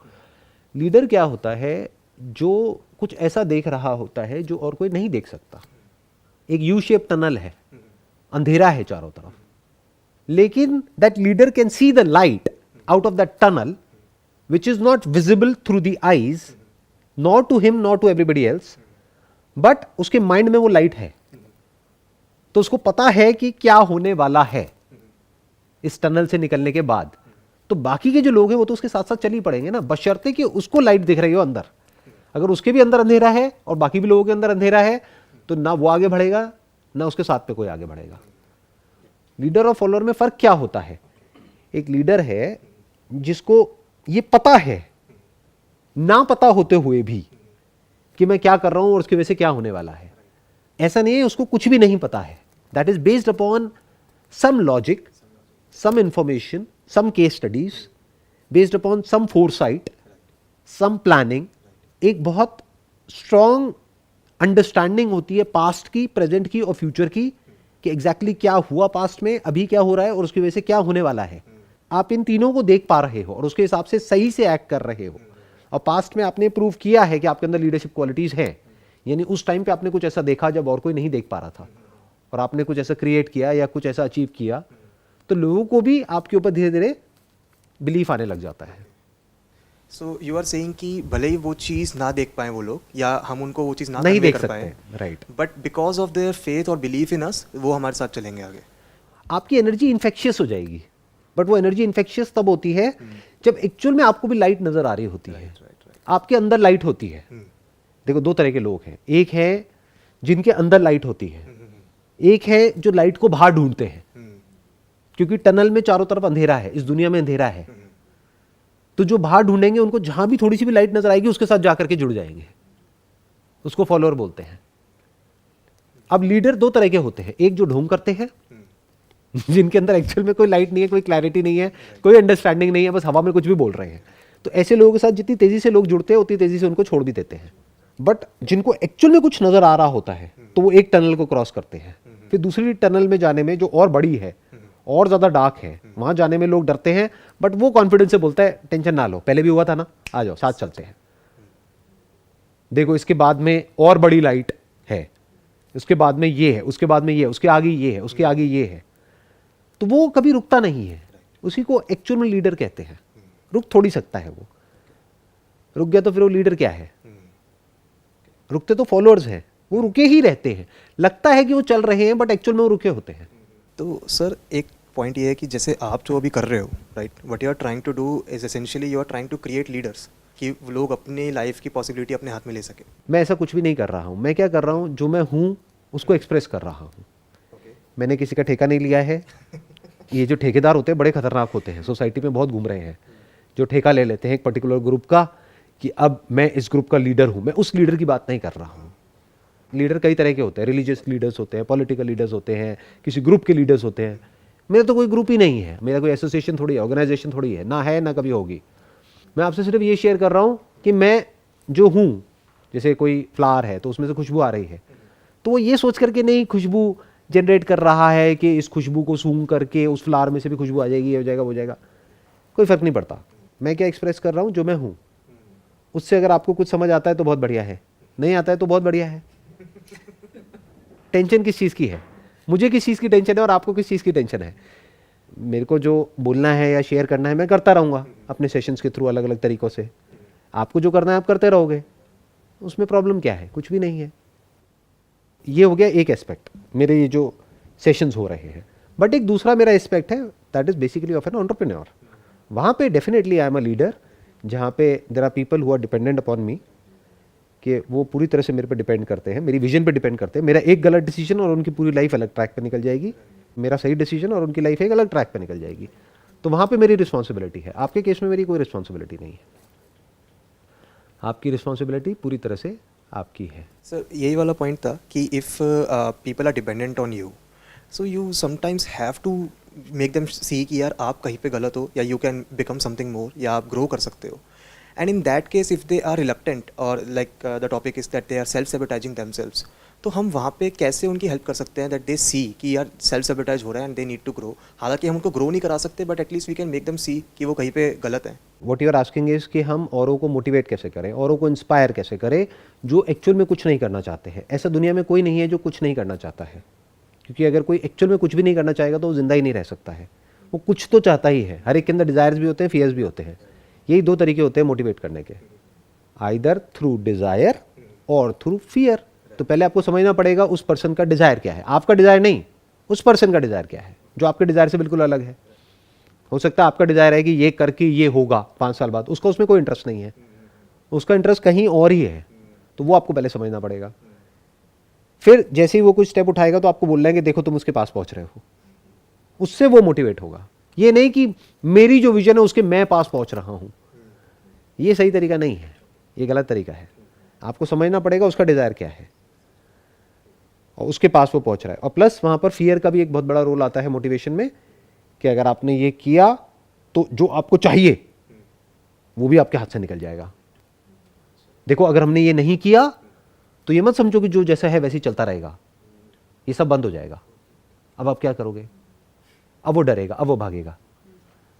लीडर क्या होता है, जो कुछ ऐसा देख रहा होता है जो और कोई नहीं देख सकता। एक यू शेप टनल है, अंधेरा है चारों तरफ, लेकिन that leader can see the light out of that tunnel which is not visible through the eyes, not to him not to everybody else, but उसके माइंड में वो लाइट है, तो उसको पता है कि क्या होने वाला है इस टनल से निकलने के बाद। तो बाकी के जो लोग हैं वो तो उसके साथ साथ चल ही पड़ेंगे ना, बशर्ते कि उसको लाइट दिख रही हो अंदर। अगर उसके भी अंदर अंधेरा है और बाकी भी लोगों के अंदर अंधेरा है, तो ना वो आगे बढ़ेगा ना उसके साथ पे कोई आगे बढ़ेगा। लीडर और फॉलोअर में फर्क क्या होता है, एक लीडर है जिसको ये पता है, ना पता होते हुए भी, कि मैं क्या कर रहा हूं और उसकी वजह से क्या होने वाला है। ऐसा नहीं है उसको कुछ भी नहीं पता है, that is based upon some logic, some information, some case studies, based upon some foresight, some planning. एक बहुत स्ट्रॉन्ग अंडरस्टैंडिंग होती है पास्ट की, प्रेजेंट की और फ्यूचर की, कि एग्जैक्टली क्या हुआ पास्ट में, अभी क्या हो रहा है और उसकी वजह से क्या होने वाला है। आप इन तीनों को देख पा रहे हो और उसके हिसाब से सही से एक्ट कर रहे हो। और पास्ट में आपने प्रूव किया है कि आपके अंदर लीडरशिप क्वालिटीज हैं, यानी उस टाइम पे आपने कुछ ऐसा देखा जब और कोई नहीं देख पा रहा था, और आपने कुछ ऐसा क्रिएट किया या कुछ ऐसा अचीव किया, तो लोगों को भी आपके ऊपर धीरे धीरे बिलीफ आने लग जाता है। सो यू आर सेइंग कि भले ही वो चीज़ ना देख पाए वो लोग, या हम उनको वो चीज़ ना नहीं convey देख कर पाए, सकते, right. But because of their faith और बिलीफ इन अस वो हमारे साथ चलेंगे आगे। आपकी एनर्जी इन्फेक्शियस हो जाएगी, बट वो एनर्जी इन्फेक्शियस तब होती है जब एक्चुअल में आपको भी लाइट नजर आ रही होती है, आपके अंदर लाइट होती है। देखो दो तरह के लोग हैं, एक है जिनके अंदर लाइट होती है, एक है जो लाइट को बाहर ढूंढते हैं, क्योंकि टनल में चारों तरफ अंधेरा है, इस दुनिया में अंधेरा है। तो जो बाहर ढूंढेंगे उनको जहां भी थोड़ी सी भी लाइट नजर आएगी उसके साथ जाकर के जुड़ जाएंगे, उसको फॉलोअर बोलते हैं। अब लीडर दो तरह के होते हैं, एक जो ढोंग करते हैं जिनके अंदर एक्चुअल में कोई लाइट नहीं है, कोई क्लैरिटी नहीं है, कोई अंडरस्टैंडिंग नहीं है, बस हवा में कुछ भी बोल रहे हैं। तो ऐसे लोगों के साथ जितनी तेजी से लोग जुड़ते हैं उतनी तेजी से उनको छोड़ भी देते हैं। बट जिनको एक्चुअल में कुछ नजर आ रहा होता है तो वो एक टनल को क्रॉस करते हैं, फिर दूसरी टनल में जाने में जो और बड़ी है और ज्यादा डार्क है, वहां जाने में लोग डरते हैं, बट वो कॉन्फिडेंस से बोलता है टेंशन ना लो, पहले भी हुआ था ना, आ जाओ साथ चलते हैं। देखो इसके बाद में और बड़ी लाइट है, उसके बाद में ये है, उसके बाद में ये, उसके आगे ये है, उसके आगे ये है। तो वो कभी रुकता नहीं है, उसी को एक्चुअल में लीडर कहते हैं। रुक थोड़ी सकता है वो, रुक गया तो फिर वो लीडर क्या है। रुकते तो फॉलोअर्स हैं, वो रुके ही रहते हैं, लगता है कि वो चल रहे हैं बट एक्चुअल में वो रुके होते हैं। तो सर एक पॉइंट ये है कि जैसे आप जो अभी कर रहे हो, right, what you are trying to do is essentially you are trying to create leaders, कि लोग अपनी लाइफ की पॉसिबिलिटी अपने हाथ में ले सके। मैं ऐसा कुछ भी नहीं कर रहा हूं, मैं क्या कर रहा हूं, जो मैं हूं उसको एक्सप्रेस कर रहा हूं। मैंने किसी का ठेका नहीं लिया है। ये जो ठेकेदार होते हैं बड़े खतरनाक होते हैं, सोसाइटी में बहुत घूम रहे हैं, जो ठेका ले लेते हैं एक पर्टिकुलर ग्रुप का कि अब मैं इस ग्रुप का लीडर हूं। मैं उस लीडर की बात नहीं कर रहा हूं। लीडर कई तरह के होते हैं, रिलीजियस लीडर्स होते हैं, पॉलिटिकल लीडर्स होते हैं, किसी ग्रुप के लीडर्स होते हैं। मेरा तो कोई ग्रुप ही नहीं है, मेरा कोई एसोसिएशन थोड़ी है, ऑर्गेनाइजेशन थोड़ी है, ना है ना कभी होगी। मैं आपसे सिर्फ ये शेयर कर रहा हूं कि मैं जो हूं, जैसे कोई फ्लावर है तो उसमें से खुशबू आ रही है, तो वो ये सोच करके नहीं खुशबू जनरेट कर रहा है कि इस खुशबू को सूंघ करके उस फ्लावर में से भी खुशबू आ जाएगी, ये हो जाएगा, वो हो जाएगा, कोई फर्क नहीं पड़ता। मैं क्या एक्सप्रेस कर रहा हूँ, जो मैं हूँ। उससे अगर आपको कुछ समझ आता है तो बहुत बढ़िया है, नहीं आता है तो बहुत बढ़िया है। टेंशन किस चीज़ की है, मुझे किस चीज़ की टेंशन है और आपको किस चीज़ की टेंशन है। मेरे को जो बोलना है या शेयर करना है मैं करता रहूँगा अपने सेशंस के थ्रू अलग अलग तरीक़ों से। आपको जो करना है आप करते रहोगे, उसमें प्रॉब्लम क्या है? कुछ भी नहीं है। ये हो गया एक एस्पेक्ट मेरे ये जो सेशंस हो रहे हैं। बट एक दूसरा मेरा एस्पेक्ट है that is basically of an entrepreneur. वहाँ पे definitely I am a leader, जहाँ पे there are people who are dependent upon me, कि वो पूरी तरह से मेरे पे डिपेंड करते हैं, मेरी विजन पे डिपेंड करते हैं। मेरा एक गलत डिसीजन और उनकी पूरी लाइफ अलग ट्रैक पे निकल जाएगी, मेरा सही डिसीजन और उनकी लाइफ एक अलग ट्रैक पे निकल जाएगी। तो वहाँ पे मेरी रिस्पॉन्सिबिलिटी है। आपके केस में मेरी कोई रिस्पॉन्सिबिलिटी नहीं है। आपकी रिस्पॉन्सिबिलिटी पूरी तरह से आपकी है। सर यही वाला पॉइंट था कि if people are dependent on you, so you sometimes have to make them see कि यार आप कहीं पे गलत हो या you can become something more या आप ग्रो कर सकते हो। And in that case if they are reluctant or like the topic is that they are self sabotaging themselves, तो हम वहाँ पे कैसे उनकी हेल्प कर सकते हैं दैट दे सी कि यार सेल्फ सेबोटाइज हो रहा है and they need to grow. हालांकि हम उनको ग्रो नहीं करा सकते but at least we can make them see कि वो कहीं पे गलत है। What you are asking is कि हम औरों को मोटिवेट कैसे करें, औरों को इंस्पायर कैसे करें जो एक्चुअल में कुछ नहीं करना चाहते हैं। ऐसा दुनिया में कोई नहीं है जो कुछ नहीं करना चाहता है, क्योंकि अगर कोई एक्चुअल में कुछ भी नहीं करना चाहेगा तो वो जिंदा ही नहीं रह सकता है। वो कुछ तो चाहता ही है। हर एक के अंदर डिज़ायर्स भी होते हैं, फियर्स भी होते हैं। यही दो तरीके होते हैं मोटिवेट करने के, आइदर थ्रू डिज़ायर और थ्रू फियर। तो पहले आपको समझना पड़ेगा उस पर्सन का डिज़ायर क्या है, आपका डिज़ायर नहीं, उस पर्सन का डिज़ायर क्या है जो आपके डिज़ायर से बिल्कुल अलग है। हो सकता है आपका डिज़ायर है कि ये करके ये होगा 5 साल बाद, उसका उसमें कोई इंटरेस्ट नहीं है, उसका इंटरेस्ट कहीं और ही है। तो वो आपको पहले समझना पड़ेगा। फिर जैसे ही वो कुछ स्टेप उठाएगा तो आपको बोलना है कि देखो तुम उसके पास पहुंच रहे हो, उससे वो मोटिवेट होगा। ये नहीं कि मेरी जो विजन है उसके मैं पास पहुंच रहा हूं। ये सही तरीका नहीं है, ये गलत तरीका है। आपको समझना पड़ेगा उसका डिज़ायर क्या है और उसके पास वो पहुंच रहा है। और प्लस वहां पर फियर का भी एक बहुत बड़ा रोल आता है मोटिवेशन में, कि अगर आपने ये किया तो जो आपको चाहिए वो भी आपके हाथ से निकल जाएगा। देखो अगर हमने ये नहीं किया तो ये मत समझो कि जो जैसा है वैसे ही चलता रहेगा, ये सब बंद हो जाएगा। अब आप क्या करोगे? अब वो डरेगा, अब वो भागेगा।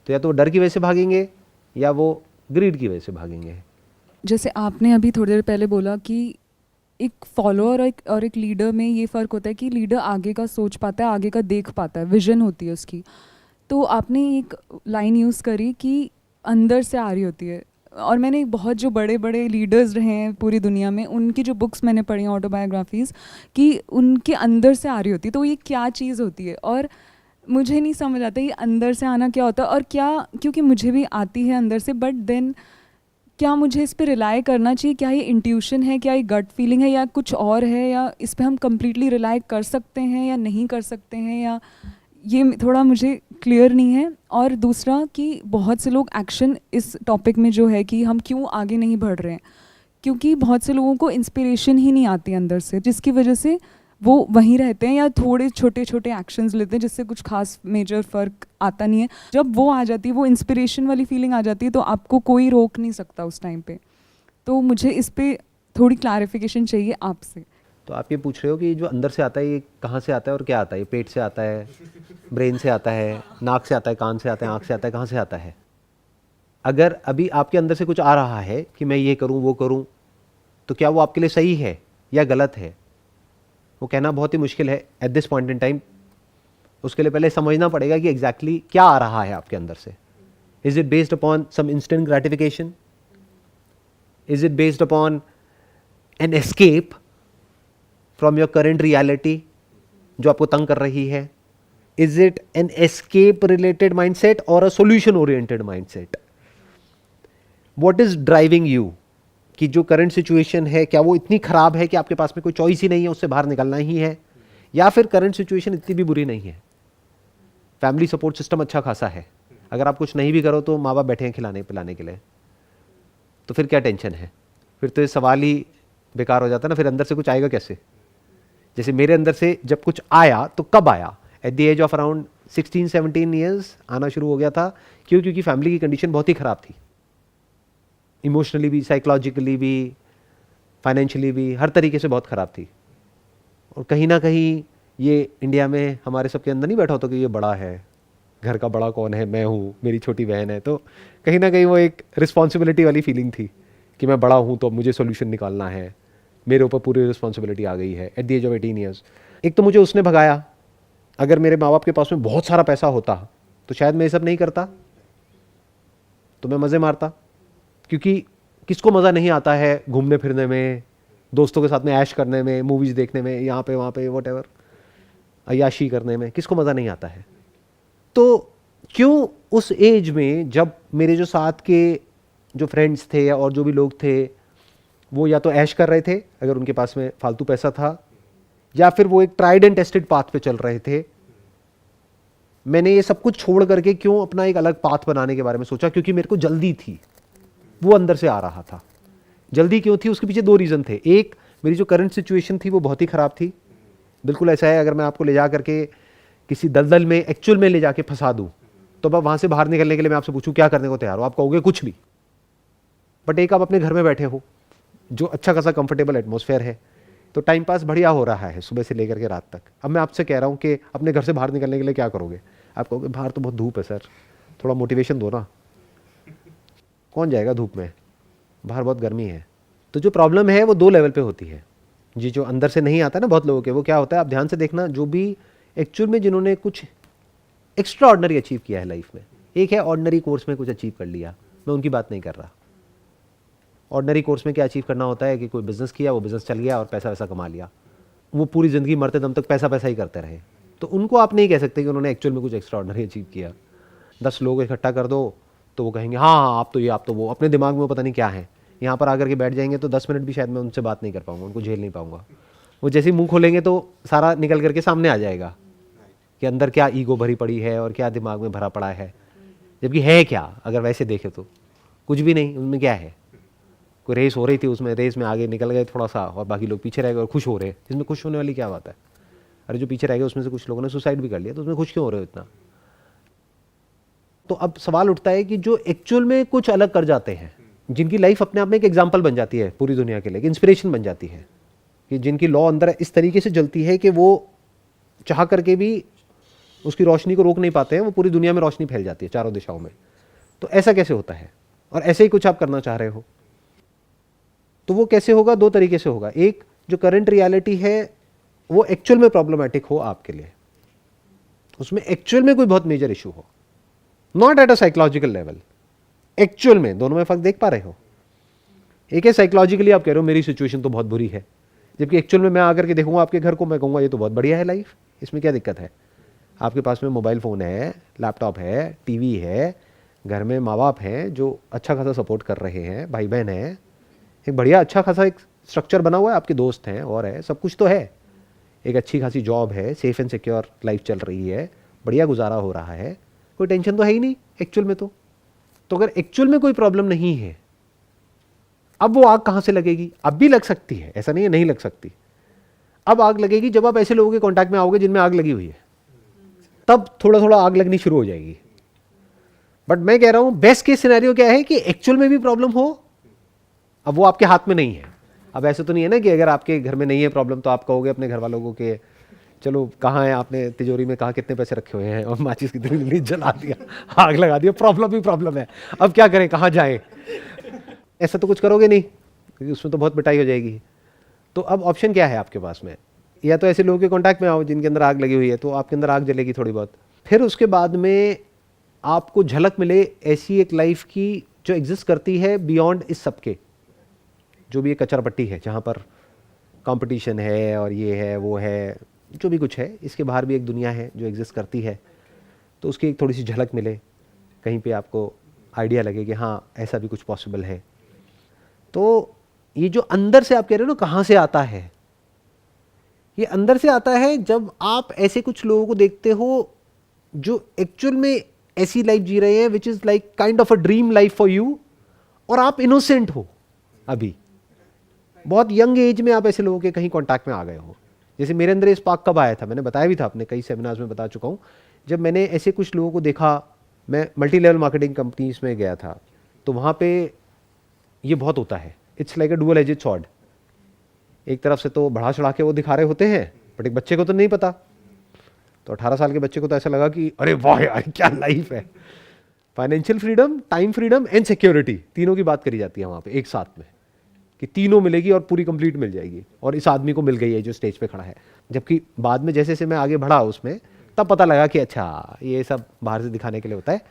तो या तो वो डर की वजह से भागेंगे या वो ग्रीड की वजह से भागेंगे। जैसे आपने अभी थोड़ी देर पहले बोला कि एक फॉलोअर और एक लीडर में ये फ़र्क होता है कि लीडर आगे का सोच पाता है, आगे का देख पाता है, विजन होती है उसकी। तो आपने एक लाइन यूज़ करी कि अंदर से आ रही होती है, और मैंने बहुत जो बड़े बड़े लीडर्स रहे हैं पूरी दुनिया में, उनकी जो बुक्स मैंने पढ़ी हैं ऑटोबायोग्राफीज़, कि उनके अंदर से आ रही होती है। तो ये क्या चीज़ होती है और मुझे नहीं समझ आता ये अंदर से आना क्या होता है, और क्या, क्योंकि मुझे भी आती है अंदर से, बट देन क्या मुझे इस पे रिलाई करना चाहिए? क्या ये इंट्यूशन है, क्या ये गट फीलिंग है, या कुछ और है, या इस पे हम कम्प्लीटली रिलाई कर सकते हैं या नहीं कर सकते हैं, या ये थोड़ा मुझे क्लियर नहीं है। और दूसरा कि बहुत से लोग एक्शन इस टॉपिक में जो है कि हम क्यों आगे नहीं बढ़ रहे हैं, क्योंकि बहुत से लोगों को इंस्पिरेशन ही नहीं आती अंदर से, जिसकी वजह से वो वहीं रहते हैं या थोड़े छोटे छोटे एक्शंस लेते हैं जिससे कुछ खास मेजर फ़र्क आता नहीं है। जब वो आ जाती है, वो इंस्पिरेशन वाली फीलिंग आ जाती है, तो आपको कोई रोक नहीं सकता उस टाइम पे। तो मुझे इस पे थोड़ी क्लैरिफिकेशन चाहिए आपसे। तो आप ये पूछ रहे हो कि जो अंदर से आता है ये कहाँ से आता है और क्या आता है? ये पेट से आता है, ब्रेन से आता है, नाक से आता है, कान से आता है, आँख से आता है, कहाँ से आता है? अगर अभी आपके अंदर से कुछ आ रहा है कि मैं ये करूँ वो करूँ, तो क्या वो आपके लिए सही है या गलत है, वो कहना बहुत ही मुश्किल है at this point in time. उसके लिए पहले समझना पड़ेगा कि एग्जैक्टली क्या आ रहा है आपके अंदर से। Is it based upon some instant gratification? Is it based upon an escape from your current reality जो आपको तंग कर रही है? Is it an escape related mindset or a solution oriented mindset? What is driving you? कि जो current situation है क्या वो इतनी खराब है कि आपके पास में कोई चॉइस ही नहीं है, उससे बाहर निकलना ही है, या फिर करंट सिचुएशन इतनी भी बुरी नहीं है, फैमिली सपोर्ट सिस्टम अच्छा खासा है, अगर आप कुछ नहीं भी करो तो माँ बाप बैठे हैं खिलाने पिलाने के लिए, तो फिर क्या टेंशन है? फिर तो ये सवाल ही बेकार हो जाता ना। फिर अंदर से कुछ आएगा कैसे? जैसे मेरे अंदर से जब कुछ आया तो कब आया? At the age of around 16-17 years आना शुरू हो गया था। क्यों? क्योंकि फैमिली की कंडीशन बहुत ही ख़राब थी, इमोशनली भी, साइकोलॉजिकली भी, फाइनेंशियली भी, हर तरीके से बहुत ख़राब थी। और कहीं ना कहीं ये इंडिया में हमारे सबके अंदर नहीं बैठा होता कि ये बड़ा है, घर का बड़ा कौन है? मैं हूँ, मेरी छोटी बहन है। तो कहीं ना कहीं वो एक रिस्पॉन्सिबिलिटी वाली फीलिंग थी कि मैं बड़ा हूँ तो अब मुझे सोल्यूशन निकालना है, मेरे ऊपर पूरी रिस्पॉन्सिबिलिटी आ गई है at the age of 18 years. एक तो मुझे उसने भगाया। अगर मेरे माँ बाप के पास में बहुत सारा पैसा होता तो शायद मैं ये सब नहीं करता, तो मैं मज़े मारता। क्योंकि किसको मज़ा नहीं आता है घूमने फिरने में, दोस्तों के साथ में ऐश करने में, मूवीज़ देखने में, यहाँ पे वहाँ पे वॉटेवर, अय्याशी करने में, किसको मज़ा नहीं आता है। तो क्यों उस एज में जब मेरे जो साथ के जो फ्रेंड्स थे और जो भी लोग थे वो या तो ऐश कर रहे थे अगर उनके पास में फालतू पैसा था, या फिर वो एक ट्राइड एंड टेस्टेड पाथ पे चल रहे थे, मैंने ये सब कुछ छोड़ करके क्यों अपना एक अलग पाथ बनाने के बारे में सोचा? क्योंकि मेरे को जल्दी थी, वो अंदर से आ रहा था। जल्दी क्यों थी? उसके पीछे दो रीज़न थे। एक, मेरी जो करंट सिचुएशन थी वो बहुत ही ख़राब थी। बिल्कुल ऐसा है, अगर मैं आपको ले जा करके किसी दलदल में एक्चुअल में ले जाके फंसा दूँ तो अब वहाँ से बाहर निकलने के लिए मैं आपसे पूछूं क्या करने को तैयार हो, आप कहोगे कुछ भी। बट एक, आप अपने घर में बैठे हो जो अच्छा खासा कंफर्टेबल एटमॉस्फेयर है, तो टाइम पास बढ़िया हो रहा है सुबह से लेकर के रात तक। अब मैं आपसे कह रहा हूँ कि अपने घर से बाहर निकलने के लिए क्या करोगे? आप कहोगे बाहर तो बहुत धूप है सर, थोड़ा मोटिवेशन दो ना। कौन जाएगा धूप में, बाहर बहुत गर्मी है। तो जो प्रॉब्लम है वो दो लेवल पे होती है जी, जो अंदर से नहीं आता ना बहुत लोगों के, वो क्या होता है, आप ध्यान से देखना, जो भी एक्चुअल में जिन्होंने कुछ एक्स्ट्रा ऑर्डनरी अचीव किया है लाइफ में, एक है ऑर्डनरी कोर्स में कुछ अचीव कर लिया, मैं उनकी बात नहीं कर रहा। ऑर्डनरी कोर्स में क्या अचीव करना होता है कि कोई बिज़नेस किया, वो बिज़नेस चल गया और पैसा वैसा कमा लिया, वो पूरी ज़िंदगी मरते दम तक पैसा पैसा ही करते रहे। तो उनको आप नहीं कह सकते कि उन्होंने एक्चुअल में कुछ एक्स्ट्रा ऑर्डनरी अचीव किया। 10 लोग इकट्ठा कर दो तो वो कहेंगे हाँ हाँ आप तो वो, अपने दिमाग में वो पता नहीं क्या है। यहाँ पर आकर के बैठ जाएंगे तो 10 मिनट भी शायद मैं उनसे बात नहीं कर पाऊंगा, उनको झेल नहीं पाऊंगा। वो जैसे ही मुंह खोलेंगे तो सारा निकल करके सामने आ जाएगा कि अंदर क्या ईगो भरी पड़ी है और क्या दिमाग में भरा पड़ा है, जबकि है क्या अगर वैसे देखे तो कुछ भी नहीं। उनमें क्या है, कोई रेस हो रही थी, उसमें रेस में आगे निकल गए थोड़ा सा और बाकी लोग पीछे रह गए और खुश हो रहे हैं। इसमें खुश होने वाली क्या बात है? अरे जो पीछे रह गए उसमें से कुछ लोगों ने सुसाइड भी कर लिया, तो उसमें खुश क्यों हो रहे हो इतना? तो अब सवाल उठता है कि जो एक्चुअल में कुछ अलग कर जाते हैं, जिनकी लाइफ अपने आप में एक एग्जाम्पल बन जाती है पूरी दुनिया के लिए, इंस्पिरेशन बन जाती है, कि जिनकी लॉ अंदर इस तरीके से जलती है कि वो चाह करके भी उसकी रोशनी को रोक नहीं पाते हैं, वो पूरी दुनिया में रोशनी फैल जाती है चारों दिशाओं में। तो ऐसा कैसे होता है? और ऐसे ही कुछ आप करना चाह रहे हो तो वो कैसे होगा? दो तरीके से होगा। एक, जो करंट रियलिटी है वो एक्चुअल में प्रॉब्लमैटिक हो आपके लिए, उसमें एक्चुअल में कोई बहुत मेजर इशू हो, not at a psychological level, actual में। दोनों में फर्क देख पा रहे हो? एक है साइकोलॉजिकली आप कह रहे हो मेरी सिचुएशन तो बहुत बुरी है, जबकि एक्चुअल में मैं आकर के देखूंगा आपके घर को, मैं कहूँगा ये तो बहुत बढ़िया है लाइफ, इसमें क्या दिक्कत है? आपके पास में मोबाइल फ़ोन है, लैपटॉप है, टीवी है, घर में माँ बाप हैं जो अच्छा खासा सपोर्ट कर रहे हैं, भाई बहन है, एक बढ़िया अच्छा खासा एक स्ट्रक्चर बना हुआ है, आपके दोस्त हैं और है, सब कुछ तो है, एक अच्छी खासी जॉब है, सेफ एंड सिक्योर लाइफ चल रही है, बढ़िया गुजारा हो रहा है, कोई टेंशन तो है ही नहीं एक्चुअल में। तो अगर एक्चुअल में कोई प्रॉब्लम नहीं है, अब वो आग कहाँ से लगेगी? अब भी लग सकती है, ऐसा नहीं है नहीं लग सकती। अब आग लगेगी जब आप ऐसे लोगों के कांटेक्ट में आओगे जिनमें आग लगी हुई है, तब थोड़ा थोड़ा आग लगनी शुरू हो जाएगी। बट मैं कह रहा हूं बेस्ट केस सिनेरियो क्या है कि एक्चुअल में भी प्रॉब्लम हो, अब वो आपके हाथ में नहीं है। अब ऐसे तो नहीं है ना कि अगर आपके घर में नहीं है प्रॉब्लम तो आप कहोगे अपने घर वालों को कि चलो कहाँ है, आपने तिजोरी में कहाँ कितने पैसे रखे हुए हैं और माचिस की तिजोरी जला दिया, आग लगा दिया, प्रॉब्लम ही प्रॉब्लम है, अब क्या करें, कहाँ जाएं? ऐसा तो कुछ करोगे नहीं, क्योंकि उसमें तो बहुत पिटाई हो जाएगी। तो अब ऑप्शन क्या है आपके पास में? या तो ऐसे लोगों के कांटेक्ट में आओ जिनके अंदर आग लगी हुई है, तो आपके अंदर आग जलेगी थोड़ी बहुत। फिर उसके बाद में आपको झलक मिले ऐसी एक लाइफ की जो एग्जिस्ट करती है बियॉन्ड इस सबके, जो भी ये कचरा पट्टी है जहाँ पर कंपटीशन है और ये है वो है, जो भी कुछ है, इसके बाहर भी एक दुनिया है जो एग्जिस्ट करती है। तो उसकी एक थोड़ी सी झलक मिले, कहीं पे आपको आइडिया लगे कि हाँ ऐसा भी कुछ पॉसिबल है। तो ये जो अंदर से आप कह रहे हो ना कहाँ से आता है, ये अंदर से आता है जब आप ऐसे कुछ लोगों को देखते हो जो एक्चुअल में ऐसी लाइफ जी रहे हैं which is like kind of a dream life for you, और आप इनोसेंट हो, अभी बहुत यंग एज में आप ऐसे लोगों के कहीं कांटेक्ट में आ गए हो। जैसे मेरे अंदर ये स्पार्क कब आया था, मैंने बताया भी था, अपने कई सेमिनार्स में बता चुका हूँ। जब मैंने ऐसे कुछ लोगों को देखा, मैं मल्टी लेवल मार्केटिंग कंपनीज में गया था, तो वहाँ पे ये बहुत होता है, it's like a dual edged sword. एक तरफ से तो बढ़ा चढ़ा के वो दिखा रहे होते हैं, बट एक बच्चे को तो नहीं पता। तो 18 साल के बच्चे को तो ऐसा लगा कि अरे वाह यार क्या लाइफ है, financial freedom, time freedom and security, तीनों की बात करी जाती है वहाँ पे एक साथ में, कि तीनों मिलेगी और पूरी कंप्लीट मिल जाएगी, और इस आदमी को मिल गई है जो स्टेज पे खड़ा है। जबकि बाद में जैसे जैसे मैं आगे बढ़ा उसमें, तब पता लगा कि अच्छा ये सब बाहर से दिखाने के लिए होता है,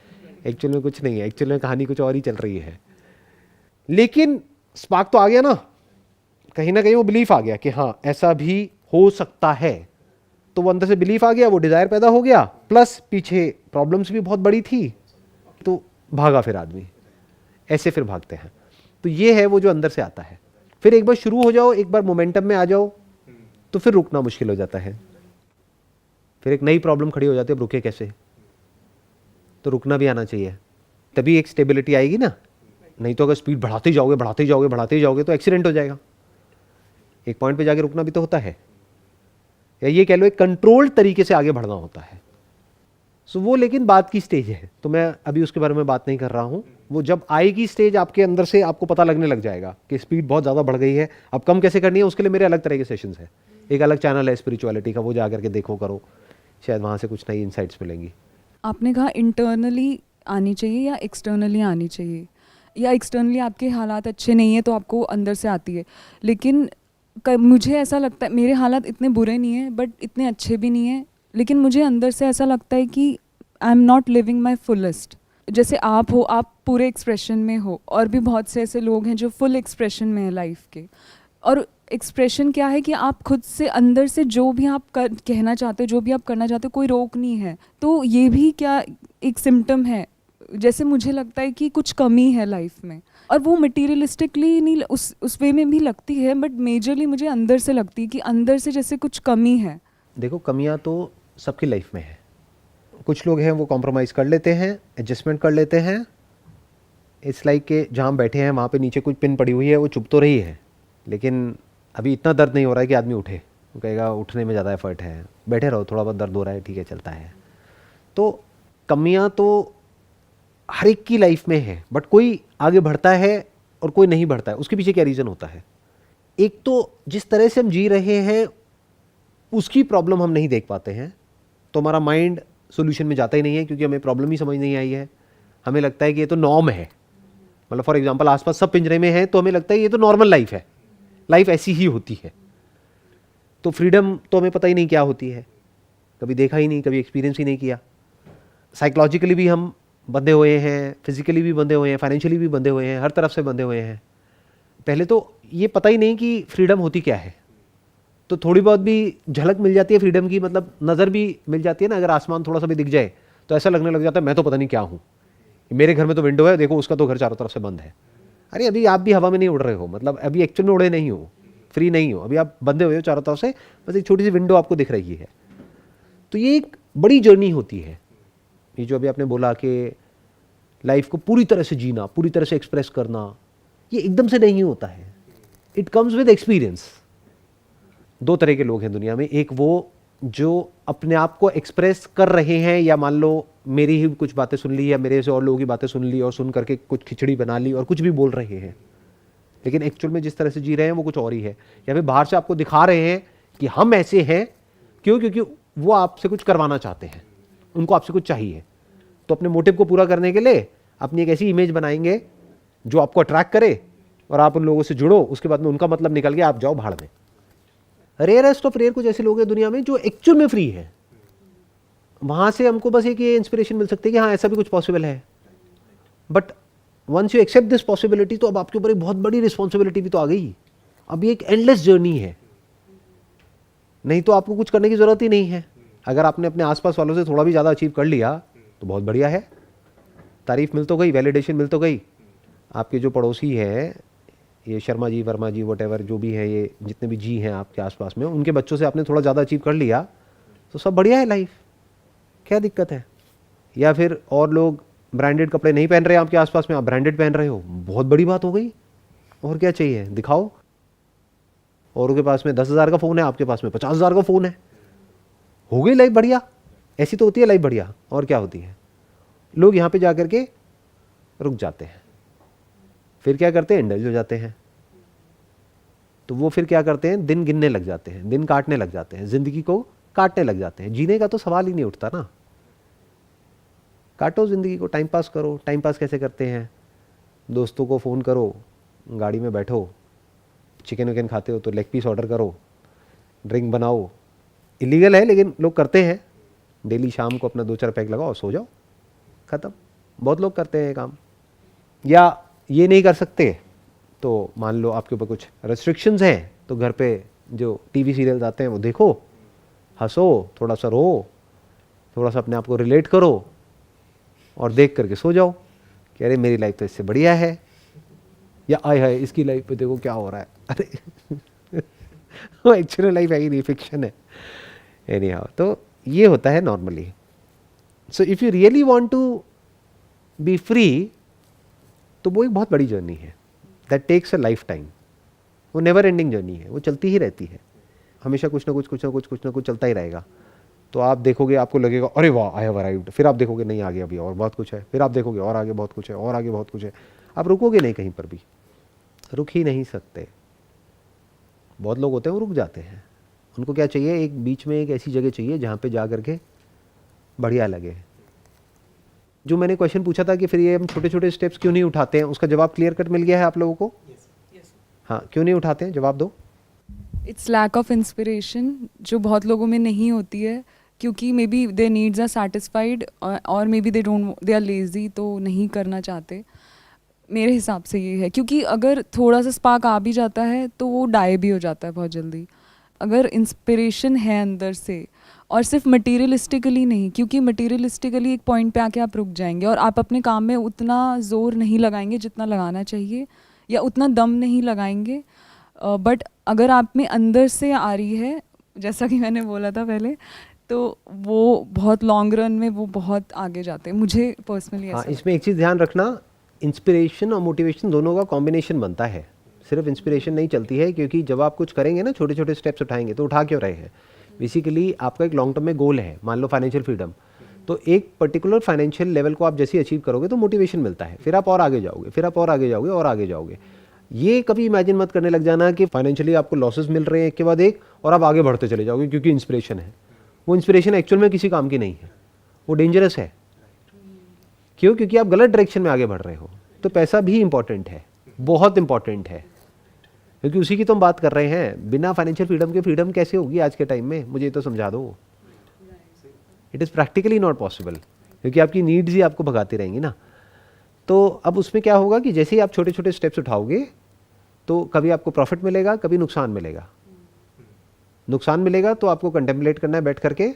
एक्चुअल में कुछ नहीं है, एक्चुअल में कहानी कुछ और ही चल रही है। लेकिन स्पार्क तो आ गया ना कहीं वो बिलीफ आ गया कि हाँ ऐसा भी हो सकता है। तो वो अंदर से बिलीफ आ गया, वो डिज़ायर पैदा हो गया, प्लस पीछे प्रॉब्लम्स भी बहुत बड़ी थी, तो भागा फिर आदमी। ऐसे फिर भागते हैं। तो ये है वो जो अंदर से आता है। फिर एक बार शुरू हो जाओ, एक बार मोमेंटम में आ जाओ, तो फिर रुकना मुश्किल हो जाता है। फिर एक नई प्रॉब्लम खड़ी हो जाती है, अब रुके कैसे? तो रुकना भी आना चाहिए, तभी एक स्टेबिलिटी आएगी ना। नहीं तो अगर स्पीड बढ़ाते जाओगे तो एक्सीडेंट हो जाएगा। एक पॉइंट पे जाके रुकना भी तो होता है, या ये कह लो एक कंट्रोल्ड तरीके से आगे बढ़ना होता है। सो वो लेकिन बात की स्टेज है, तो मैं अभी उसके बारे में बात नहीं कर रहा हूँ। वो जब आएगी स्टेज आपके अंदर से, आपको पता लगने लग जाएगा कि स्पीड बहुत ज़्यादा बढ़ गई है, अब कम कैसे करनी है, उसके लिए मेरे अलग तरह के सेशंस है। एक अलग चैनल है स्पिरिचुअलिटी का, वो जा करके देखो करो, शायद वहाँ से कुछ नई इंसाइट्स मिलेंगी। आपने कहा इंटरनली आनी चाहिए या एक्सटर्नली आनी चाहिए, या एक्सटर्नली आपके हालात अच्छे नहीं है तो आपको अंदर से आती है। लेकिन मुझे ऐसा लगता है मेरे हालात इतने बुरे नहीं हैं बट इतने अच्छे भी नहीं हैं, लेकिन मुझे अंदर से ऐसा लगता है कि I am not living my fullest. जैसे आप हो, आप पूरे एक्सप्रेशन में हो, और भी बहुत से ऐसे लोग हैं जो फुल एक्सप्रेशन में है लाइफ के। और एक्सप्रेशन क्या है कि आप खुद से अंदर से जो भी आप कहना चाहते हो, जो भी आप करना चाहते हो, कोई रोक नहीं है। तो ये भी क्या एक सिम्टम है? जैसे मुझे लगता है कि कुछ कमी है लाइफ में, और वो मटीरियलिस्टिकली नहीं, उस वे में भी लगती है, बट मेजरली मुझे अंदर से लगती है कि अंदर से जैसे कुछ कमी है। देखो कमियां तो सबकी लाइफ में है। कुछ लोग हैं वो कॉम्प्रोमाइज़ कर लेते हैं, एडजस्टमेंट कर लेते हैं। इट्स लाइक के जहाँ बैठे हैं वहाँ पे नीचे कुछ पिन पड़ी हुई है, वो चुभ तो रही है, लेकिन अभी इतना दर्द नहीं हो रहा है कि आदमी उठे। वो कहेगा उठने में ज़्यादा एफर्ट है, बैठे रहो, थोड़ा बहुत दर्द हो रहा है, ठीक है चलता है। तो कमियां तो हर एक की लाइफ में है, बट कोई आगे बढ़ता है और कोई नहीं बढ़ता है। उसके पीछे क्या रीज़न होता है? एक तो जिस तरह से हम जी रहे हैं उसकी प्रॉब्लम हम नहीं देख पाते हैं, तो हमारा माइंड सोल्यूशन में जाता ही नहीं है, क्योंकि हमें प्रॉब्लम ही समझ नहीं आई है। हमें लगता है कि ये तो नॉर्म है। मतलब फॉर एग्जांपल आसपास सब पिंजरे में है, तो हमें लगता है ये तो नॉर्मल लाइफ है, लाइफ ऐसी ही होती है। तो फ्रीडम तो हमें पता ही नहीं क्या होती है, कभी देखा ही नहीं, कभी एक्सपीरियंस ही नहीं किया। साइकोलॉजिकली भी हम बंधे हुए हैं, फिजिकली भी बंधे हुए हैं, फाइनेंशियली भी बंधे हुए हैं, हर तरफ से बंधे हुए हैं। पहले तो ये पता ही नहीं कि फ्रीडम होती क्या है। तो थोड़ी बहुत भी झलक मिल जाती है फ्रीडम की, मतलब नज़र भी मिल जाती है ना। अगर आसमान थोड़ा सा भी दिख जाए तो ऐसा लगने लग जाता है मैं तो पता नहीं क्या हूँ। मेरे घर में तो विंडो है, देखो उसका तो घर चारों तरफ से बंद है। अरे अभी आप भी हवा में नहीं उड़ रहे हो, मतलब अभी एक्चुअल में उड़े नहीं हो, फ्री नहीं हो, अभी आप बंधे हुए हो चारों तरफ से, बस एक छोटी सी विंडो आपको दिख रही है। तो ये एक बड़ी जर्नी होती है। ये जो अभी आपने बोला कि लाइफ को पूरी तरह से जीना, पूरी तरह से एक्सप्रेस करना, ये एकदम से नहीं होता है। It comes with experience. दो तरह के लोग हैं दुनिया में, एक वो जो अपने आप को एक्सप्रेस कर रहे हैं, या मान लो मेरी ही कुछ बातें सुन ली या मेरे से और लोगों की बातें सुन ली और सुन करके कुछ खिचड़ी बना ली और कुछ भी बोल रहे हैं, लेकिन एक्चुअल में जिस तरह से जी रहे हैं वो कुछ और ही है। या फिर बाहर से आपको दिखा रहे हैं कि हम ऐसे हैं, क्यों? क्योंकि वो आपसे कुछ करवाना चाहते हैं, उनको आपसे कुछ चाहिए। तो अपने मोटिव को पूरा करने के लिए अपनी एक ऐसी इमेज बनाएंगे जो आपको अट्रैक्ट करे, और आप उन लोगों से जुड़ो, उसके बाद में उनका मतलब निकल गया, आप जाओ भाड़ में। रेयरेस्ट ऑफ रेयर कुछ ऐसे लोग हैं दुनिया में जो एक्चुअल में फ्री है। वहां से हमको बस एक ये इंस्पिरेशन मिल सकती है कि हाँ ऐसा भी कुछ पॉसिबल है। But once you accept this possibility, तो अब आपके ऊपर एक बहुत बड़ी रिस्पॉन्सिबिलिटी भी तो आ गई। अब ये एक एंडलेस जर्नी है, नहीं तो आपको कुछ करने की जरूरत ही नहीं है। अगर आपने अपने आसपास वालों से थोड़ा भी ज़्यादा अचीव कर लिया तो बहुत बढ़िया है, तारीफ मिल तो गई, वैलिडेशन मिल तो गई। आपके जो पड़ोसी है, ये शर्मा जी, वर्मा जी, वटेवर जो भी है, ये जितने भी जी हैं आपके आसपास में, उनके बच्चों से आपने थोड़ा ज़्यादा अचीव कर लिया तो सब बढ़िया है लाइफ, क्या दिक्कत है? या फिर और लोग ब्रांडेड कपड़े नहीं पहन रहे हैं आपके आसपास में, आप ब्रांडेड पहन रहे हो, बहुत बड़ी बात हो गई। और क्या चाहिए, दिखाओ। और उनके पास में 10,000 का फ़ोन है, आपके पास में 50,000 का फ़ोन है, हो गई लाइफ बढ़िया। ऐसी तो होती है लाइफ बढ़िया। और क्या होती है? लोग यहाँ पे जा कर के रुक जाते हैं, फिर क्या करते हैं, इंडल्ज हो जाते हैं। तो वो फिर क्या करते हैं, दिन गिनने लग जाते हैं, दिन काटने लग जाते हैं, जिंदगी को काटने लग जाते हैं। जीने का तो सवाल ही नहीं उठता ना। काटो जिंदगी को, टाइम पास करो। टाइम पास कैसे करते हैं? दोस्तों को फ़ोन करो, गाड़ी में बैठो, चिकन विकन खाते हो तो लेग पीस ऑर्डर करो, ड्रिंक बनाओ। इलीगल है लेकिन लोग करते हैं, डेली शाम को अपना 2-4 पैक लगाओ, सो जाओ, ख़त्म। बहुत लोग करते हैं ये काम। या ये नहीं कर सकते तो मान लो आपके ऊपर कुछ रेस्ट्रिक्शंस हैं, तो घर पे जो टीवी सीरियल्स आते हैं वो देखो, हंसो, थोड़ा सा रो, थोड़ा सा अपने आप को रिलेट करो और देख करके सो जाओ कि अरे मेरी लाइफ तो इससे बढ़िया है, या आय हाय इसकी लाइफ पे देखो क्या हो रहा है। अरे वो एक्चुअल लाइफ है ही नहीं, फिक्शन है। एनी हाउ, तो ये होता है normally. So if you really want to be free, तो वो एक बहुत बड़ी जर्नी है, that takes a lifetime. वो नेवर एंडिंग जर्नी है, वो चलती ही रहती है, हमेशा कुछ ना कुछ चलता ही रहेगा। तो आप देखोगे, आपको लगेगा अरे वाह आई हैव अराइव्ड, फिर आप देखोगे नहीं आगे अभी और बहुत कुछ है, फिर आप देखोगे और आगे बहुत कुछ है, और आगे बहुत कुछ है। आप रुकोगे नहीं, कहीं पर भी रुक ही नहीं सकते। बहुत लोग होते हैं वो रुक जाते हैं, उनको क्या चाहिए, एक बीच में एक ऐसी जगह चाहिए जहाँ पे जा करके बढ़िया लगे। जो मैंने क्वेश्चन पूछा था कि फिर ये हम छोटे छोटे स्टेप्स क्यों नहीं उठाते हैं, उसका जवाब क्लियर कट मिल गया है आप लोगों को? हाँ, क्यों नहीं उठाते हैं, जवाब दो। इट्स लैक ऑफ इंस्पिरेशन, जो बहुत लोगों में नहीं होती है, क्योंकि maybe their needs are satisfied or maybe they are lazy, तो नहीं करना चाहते। मेरे हिसाब से ये है, क्योंकि अगर थोड़ा सा स्पार्क आ भी जाता है तो वो डाई भी हो जाता है बहुत जल्दी। अगर इंस्पिरेशन है अंदर से, और सिर्फ मटेरियलिस्टिकली नहीं, क्योंकि मटेरियलिस्टिकली एक पॉइंट पे आके आप रुक जाएंगे और आप अपने काम में उतना ज़ोर नहीं लगाएंगे जितना लगाना चाहिए, या उतना दम नहीं लगाएंगे। बट अगर आप में अंदर से आ रही है, जैसा कि मैंने बोला था पहले, तो वो बहुत लॉन्ग रन में वो बहुत आगे जाते हैं, मुझे पर्सनली ऐसा। हाँ, इसमें एक चीज़ ध्यान रखना, इंस्पिरेशन और मोटिवेशन दोनों का कॉम्बिनेशन बनता है, सिर्फ इंस्पिरेशन नहीं चलती है। क्योंकि जब आप कुछ करेंगे ना, छोटे छोटे स्टेप्स उठाएंगे, तो उठा क्यों रहे हैं, बेसिकली आपका एक लॉन्ग टर्म में गोल है, मान लो फाइनेंशियल फ्रीडम। तो एक पर्टिकुलर फाइनेंशियल लेवल को आप जैसे अचीव करोगे तो मोटिवेशन मिलता है, फिर आप और आगे जाओगे, फिर आप और आगे जाओगे और आगे जाओगे। ये कभी इमेजिन मत करने लग जाना कि फाइनेंशियली आपको लॉसेस मिल रहे हैं एक के बाद एक और आप आगे बढ़ते चले जाओगे क्योंकि इंस्पिरेशन है। वो इंस्पिरेशन एक्चुअल में किसी काम की नहीं है, वो डेंजरस है। क्यों? क्योंकि आप गलत डायरेक्शन में आगे बढ़ रहे हो। तो पैसा भी इंपॉर्टेंट है, बहुत इंपॉर्टेंट है, क्योंकि उसी की तो हम बात कर रहे हैं। बिना फाइनेंशियल फ्रीडम के फ्रीडम कैसे होगी आज के टाइम में, मुझे तो समझा दो। It is practically not possible, क्योंकि आपकी नीड्स ही आपको भगाती रहेंगी ना। तो अब उसमें क्या होगा कि जैसे ही आप छोटे छोटे स्टेप्स उठाओगे तो कभी आपको प्रॉफिट मिलेगा, कभी नुकसान मिलेगा। नुकसान मिलेगा तो आपको कंटेम्पलेट करना है बैठ करके,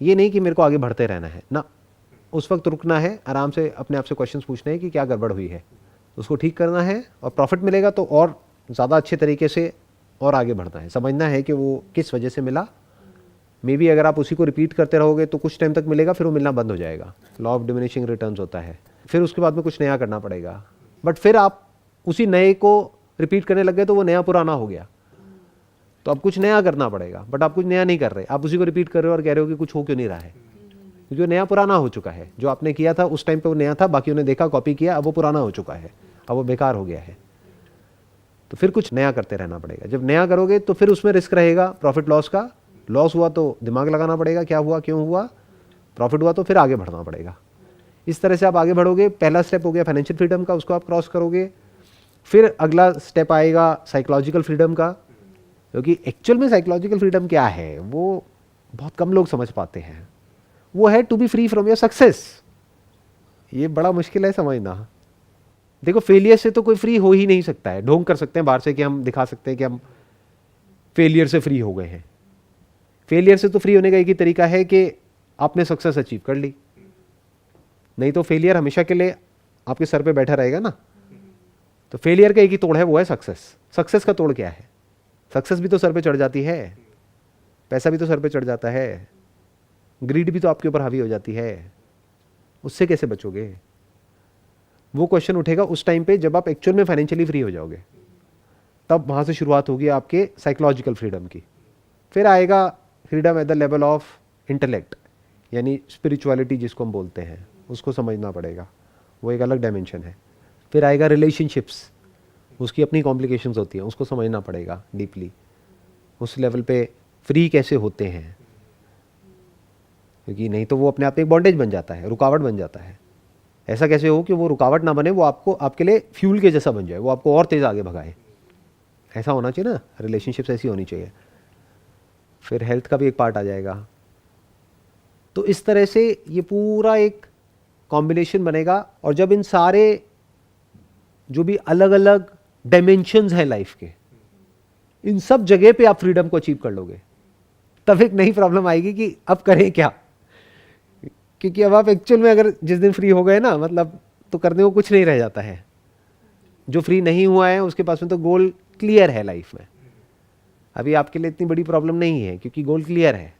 ये नहीं कि मेरे को आगे बढ़ते रहना है ना। उस वक्त रुकना है, आराम से अपने आप से क्वेश्चंस पूछने हैं कि क्या गड़बड़ हुई है, उसको ठीक करना है। और प्रॉफिट मिलेगा तो और ज़्यादा अच्छे तरीके से और आगे बढ़ना है, समझना है कि वो किस वजह से मिला। मे बी अगर आप उसी को रिपीट करते रहोगे तो कुछ टाइम तक मिलेगा, फिर वो मिलना बंद हो जाएगा। लॉ ऑफ डिमिनिशिंग रिटर्न्स होता है, फिर उसके बाद में कुछ नया करना पड़ेगा। बट फिर आप उसी नए को रिपीट करने लग गए तो वो नया पुराना हो गया, तो अब कुछ नया करना पड़ेगा। बट आप कुछ नया नहीं कर रहे, आप उसी को रिपीट कर रहे हो और कह रहे हो कि कुछ हो क्यों नहीं रहा है, क्योंकि वो नया पुराना हो चुका है। जो आपने किया था उस टाइम पे वो नया था, बाकी उन्हें देखा, कॉपी किया, अब वो पुराना हो चुका है, अब वो बेकार हो गया है। तो फिर कुछ नया करते रहना पड़ेगा। जब नया करोगे तो फिर उसमें रिस्क रहेगा प्रॉफिट लॉस का। लॉस हुआ तो दिमाग लगाना पड़ेगा, क्या हुआ, क्यों हुआ। प्रॉफिट हुआ तो फिर आगे बढ़ना पड़ेगा। इस तरह से आप आगे बढ़ोगे। पहला स्टेप हो गया फाइनेंशियल फ्रीडम का, उसको आप क्रॉस करोगे। फिर अगला स्टेप आएगा साइकोलॉजिकल फ्रीडम का, क्योंकि एक्चुअल में साइकोलॉजिकल फ्रीडम क्या है वो बहुत कम लोग समझ पाते हैं। वो है to be free from your success. ये बड़ा मुश्किल है समझना। देखो, फेलियर से तो कोई फ्री हो ही नहीं सकता है। ढोंग कर सकते हैं बाहर से कि हम दिखा सकते हैं कि हम फेलियर से फ्री हो गए हैं। फेलियर से तो फ्री होने का एक ही तरीका है कि आपने सक्सेस अचीव कर ली, नहीं तो फेलियर हमेशा के लिए आपके सर पे बैठा रहेगा ना। तो फेलियर का एक ही तोड़ है, वो है सक्सेस। सक्सेस का तोड़ क्या है? सक्सेस भी तो सर पे चढ़ जाती है, पैसा भी तो सर पे चढ़ जाता है, ग्रीड भी तो आपके ऊपर हावी हो जाती है। उससे कैसे बचोगे? वो क्वेश्चन उठेगा उस टाइम पे जब आप एक्चुअल में फाइनेंशियली फ्री हो जाओगे, तब वहाँ से शुरुआत होगी आपके साइकोलॉजिकल फ्रीडम की। फिर आएगा freedom at the level of intellect, यानी स्पिरिचुअलिटी जिसको हम बोलते हैं, उसको समझना पड़ेगा, वो एक अलग डायमेंशन है। फिर आएगा रिलेशनशिप्स, उसकी अपनी कॉम्प्लिकेशंस होती हैं, उसको समझना पड़ेगा डीपली। उस लेवल पे फ्री कैसे होते हैं, क्योंकि नहीं तो वो अपने आप में एक बॉन्डेज बन जाता है, रुकावट बन जाता है। ऐसा कैसे हो कि वो रुकावट ना बने, वो आपको आपके लिए फ्यूल के जैसा बन जाए, वो आपको और तेज़ आगे भगाए। ऐसा होना चाहिए ना, रिलेशनशिप्स ऐसी होनी चाहिए। फिर हेल्थ का भी एक पार्ट आ जाएगा। तो इस तरह से ये पूरा एक कॉम्बिनेशन बनेगा, और जब इन सारे जो भी अलग अलग डायमेंशंस हैं लाइफ के, इन सब जगह पे आप फ्रीडम को अचीव कर लोगे, तब एक नई प्रॉब्लम आएगी कि अब करें क्या। क्योंकि अब आप एक्चुअल में अगर जिस दिन फ्री हो गए ना, मतलब तो करने को कुछ नहीं रह जाता है। जो फ्री नहीं हुआ है उसके पास में तो गोल क्लियर है लाइफ में। अभी आपके लिए इतनी बड़ी प्रॉब्लम नहीं है क्योंकि गोल क्लियर है,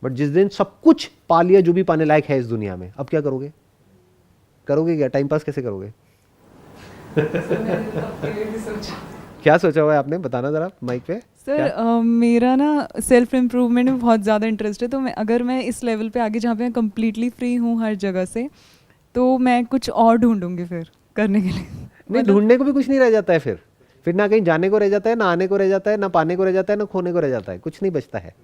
बट जिस दिन सब कुछ पा लिया जो भी पाने लायक है इस दुनिया में, अब क्या करोगे? करोगे क्या? टाइम पास कैसे करोगे? क्या सोचा हुआ है आपने, बताना जरा माइक पे। सर मेरा ना सेल्फ इम्प्रूवमेंट में बहुत ज़्यादा इंटरेस्ट है, तो अगर मैं इस लेवल पे आगे जहाँ पे मैं कम्प्लीटली फ्री हूँ हर जगह से, तो मैं कुछ और ढूंढूंगी फिर करने के लिए। नहीं, ढूंढने को भी कुछ नहीं रह जाता है फिर ना कहीं जाने को रह जाता है, ना आने को रह जाता है, ना पाने को रह जाता है, ना खोने को रह जाता है, कुछ नहीं बचता है।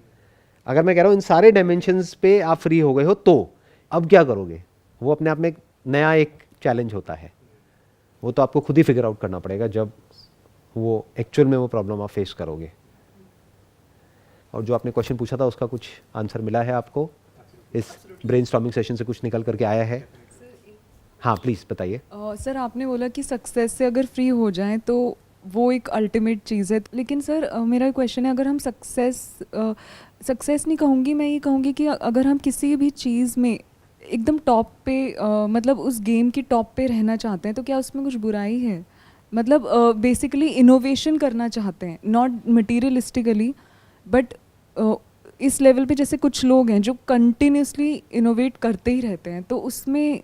अगर मैं कह रहा हूँ इन सारे डायमेंशंस पे आप फ्री हो गए हो, तो अब क्या करोगे? वो अपने आप में एक नया एक चैलेंज होता है। वो तो आपको खुद ही फिगर आउट करना पड़ेगा जब वो एक्चुअल में वो प्रॉब्लम आप फेस करोगे। और जो आपने क्वेश्चन पूछा था उसका कुछ आंसर मिला है आपको? इस ब्रेनस्टॉर्मिंग सेशन से कुछ निकल करके आया है? हाँ प्लीज़ बताइए। सर आपने बोला कि सक्सेस से अगर फ्री हो जाएं तो वो एक अल्टीमेट चीज़ है, लेकिन सर मेरा क्वेश्चन है, अगर हम सक्सेस नहीं कहूँगी, मैं ये कहूँगी कि अगर हम किसी भी चीज़ में एकदम टॉप पे मतलब उस गेम की टॉप पे रहना चाहते हैं, तो क्या उसमें कुछ बुराई है? मतलब बेसिकली इनोवेशन करना चाहते हैं, नॉट मटीरियलिस्टिकली, बट इस लेवल पे जैसे कुछ लोग हैं जो कंटिन्यूसली इनोवेट करते ही रहते हैं, तो उसमें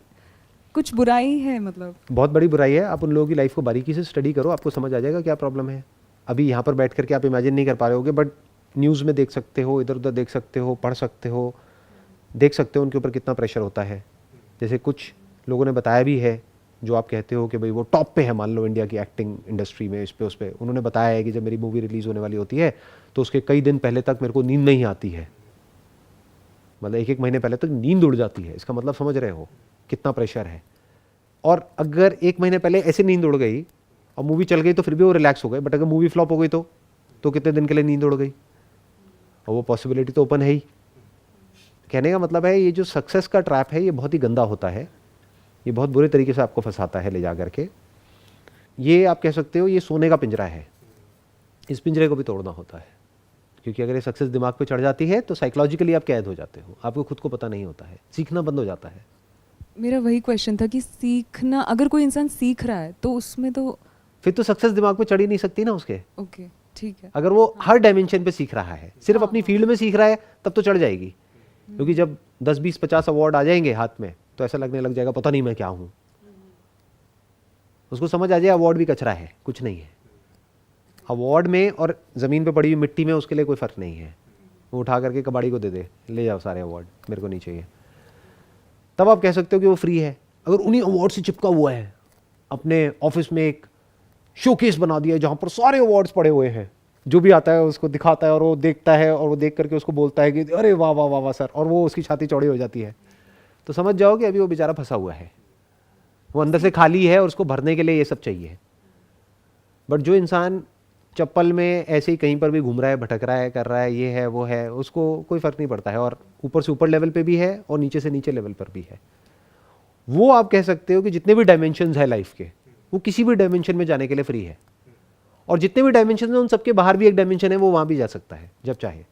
कुछ बुराई है? मतलब बहुत बड़ी बुराई है। आप उन लोगों की लाइफ को बारीकी से स्टडी करो, आपको समझ आ जाएगा क्या प्रॉब्लम है। अभी यहाँ पर बैठ करके आप इमेजिन नहीं कर पा रहे होगे, बट न्यूज़ में देख सकते हो, इधर उधर देख सकते हो, पढ़ सकते हो, देख सकते हो उनके ऊपर कितना प्रेशर होता है। जैसे कुछ लोगों ने बताया भी है, जो आप कहते हो कि भाई वो टॉप पे है, मान लो इंडिया की एक्टिंग इंडस्ट्री में, इस पे उस पे, उन्होंने बताया है कि जब मेरी मूवी रिलीज़ होने वाली होती है तो उसके कई दिन पहले तक मेरे को नींद नहीं आती है। मतलब एक महीने पहले तक नींद उड़ जाती है। इसका मतलब समझ रहे हो कितना प्रेशर है। और अगर एक महीने पहले ऐसे नींद उड़ गई और मूवी चल गई तो फिर भी वो रिलैक्स हो गए, बट अगर मूवी फ्लॉप हो गई तो कितने दिन के लिए नींद उड़ गई? और वो पॉसिबिलिटी तो ओपन है ही। कहने का मतलब है ये जो सक्सेस का ट्रैप है ये बहुत ही गंदा होता है, ये बहुत बुरे तरीके से आपको फंसाता है ले जा करके। ये आप कह सकते हो ये सोने का पिंजरा है, इस पिंजरे को भी तोड़ना होता है। क्योंकि अगर ये सक्सेस दिमाग पे चढ़ जाती है तो साइकोलॉजिकली आप कैद हो जाते हो, आपको खुद को पता नहीं होता है, सीखना बंद हो जाता है। मेरा वही क्वेश्चन था कि सीखना, अगर कोई इंसान सीख रहा है तो उसमें तो फिर तो सक्सेस दिमाग पे चढ़ ही नहीं सकती ना उसके। ओके ठीक है। अगर वो हर डायमेंशन पे सीख रहा है, सिर्फ अपनी फील्ड में सीख रहा है, तब तो चढ़ जाएगी। क्योंकि जब 10 20 50 अवार्ड आ जाएंगे हाथ में तो ऐसा लगने लग जाएगा पता नहीं मैं क्या हूं। उसको समझ आ जाए अवार्ड भी कचरा है, कुछ नहीं है। अवार्ड में और ज़मीन पे पड़ी हुई मिट्टी में उसके लिए कोई फ़र्क नहीं है। वो उठा करके कबाड़ी को दे दे, ले जाओ सारे अवार्ड, मेरे को नहीं चाहिए। तब आप कह सकते हो कि वो फ्री है। अगर उन्हीं अवार्ड से चिपका हुआ है, अपने ऑफिस में एक शोकेस बना दिया है जहाँ पर सारे अवार्ड्स पड़े हुए हैं, जो भी आता है उसको दिखाता है और वो देखता है और वो देख करके उसको बोलता है कि अरे वाह वाह वाह वाह सर, और वो उसकी छाती चौड़ी हो जाती है, तो समझ जाओ कि अभी वो बेचारा फंसा हुआ है, वो अंदर से खाली है और उसको भरने के लिए ये सब चाहिए। बट जो इंसान चप्पल में ऐसे ही कहीं पर भी घूम रहा है, भटक रहा है, कर रहा है, ये है वो है, उसको कोई फ़र्क नहीं पड़ता है, और ऊपर से ऊपर लेवल पे भी है और नीचे से नीचे लेवल पर भी है। वो आप कह सकते हो कि जितने भी डायमेंशंस है लाइफ के, वो किसी भी डायमेंशन में जाने के लिए फ्री है। और जितने भी डायमेंशन हैं उन सबके बाहर भी एक डायमेंशन है, वो वहाँ भी जा सकता है जब चाहे।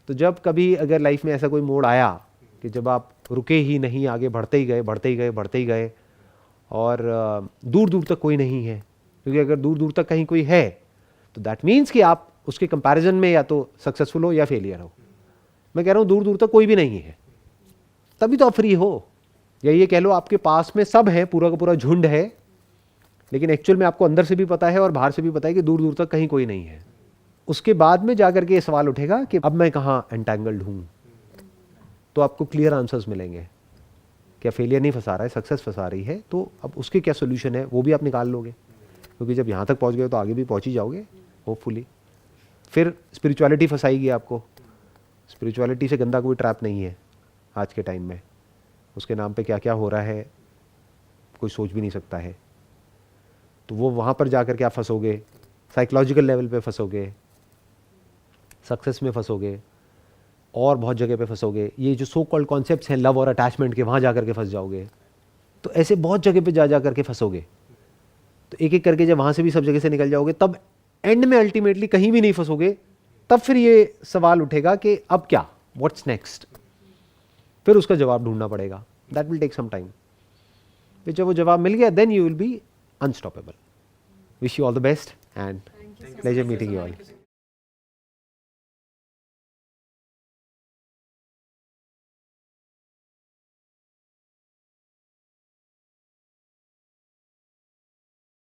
तो जब कभी अगर लाइफ में ऐसा कोई मोड़ आया कि जब आप रुके ही नहीं, आगे बढ़ते ही गए, बढ़ते ही गए, बढ़ते ही गए, और दूर दूर तक कोई नहीं है, क्योंकि अगर दूर दूर तक कहीं कोई है तो दैट मीन्स कि आप उसके कंपैरिजन में या तो सक्सेसफुल हो या फेलियर हो। मैं कह रहा हूँ दूर दूर तक कोई भी नहीं है, तभी तो आप फ्री हो। या ये कह लो आपके पास में सब है, पूरा का पूरा झुंड है, लेकिन एक्चुअल में आपको अंदर से भी पता है और बाहर से भी पता है कि दूर दूर तक कहीं कोई नहीं है। उसके बाद में जाकर के ये सवाल उठेगा कि अब मैं कहाँ एंटैंगल्ड हूँ, तो आपको क्लियर आंसर्स मिलेंगे। क्या फेलियर नहीं फंसा रहा है, सक्सेस फंसा रही है, तो अब उसके क्या सोल्यूशन है वो भी आप निकाल लोगे। क्योंकि जब यहाँ तक पहुँच गए तो आगे भी पहुँच ही जाओगे होपफुली। फिर स्पिरिचुअलिटी फंसाएगी आपको। स्पिरिचुअलिटी से गंदा कोई ट्रैप नहीं है आज के टाइम में। उसके नाम पे क्या क्या हो रहा है कोई सोच भी नहीं सकता है। तो वो वहाँ पर जाकर के आप फंसोगे, साइकोलॉजिकल लेवल पे फंसोगे, सक्सेस में फंसोगे, और बहुत जगह पे फंसोगे, ये जो सो कॉल्ड कॉन्सेप्ट्स हैं लव और अटैचमेंट के, वहाँ जा करके फंस जाओगे, तो ऐसे बहुत जगह पे जा करके फंसोगे। तो एक एक करके जब वहाँ से भी सब जगह से निकल जाओगे, तब एंड में अल्टीमेटली कहीं भी नहीं फंसोगे, तब फिर ये सवाल उठेगा कि अब क्या, व्हाट्स नेक्स्ट, फिर उसका जवाब ढूंढना पड़ेगा। That will take some time. फिर जब वो जवाब मिल गया, then you will be unstoppable. Wish you all the best and pleasure meeting you all.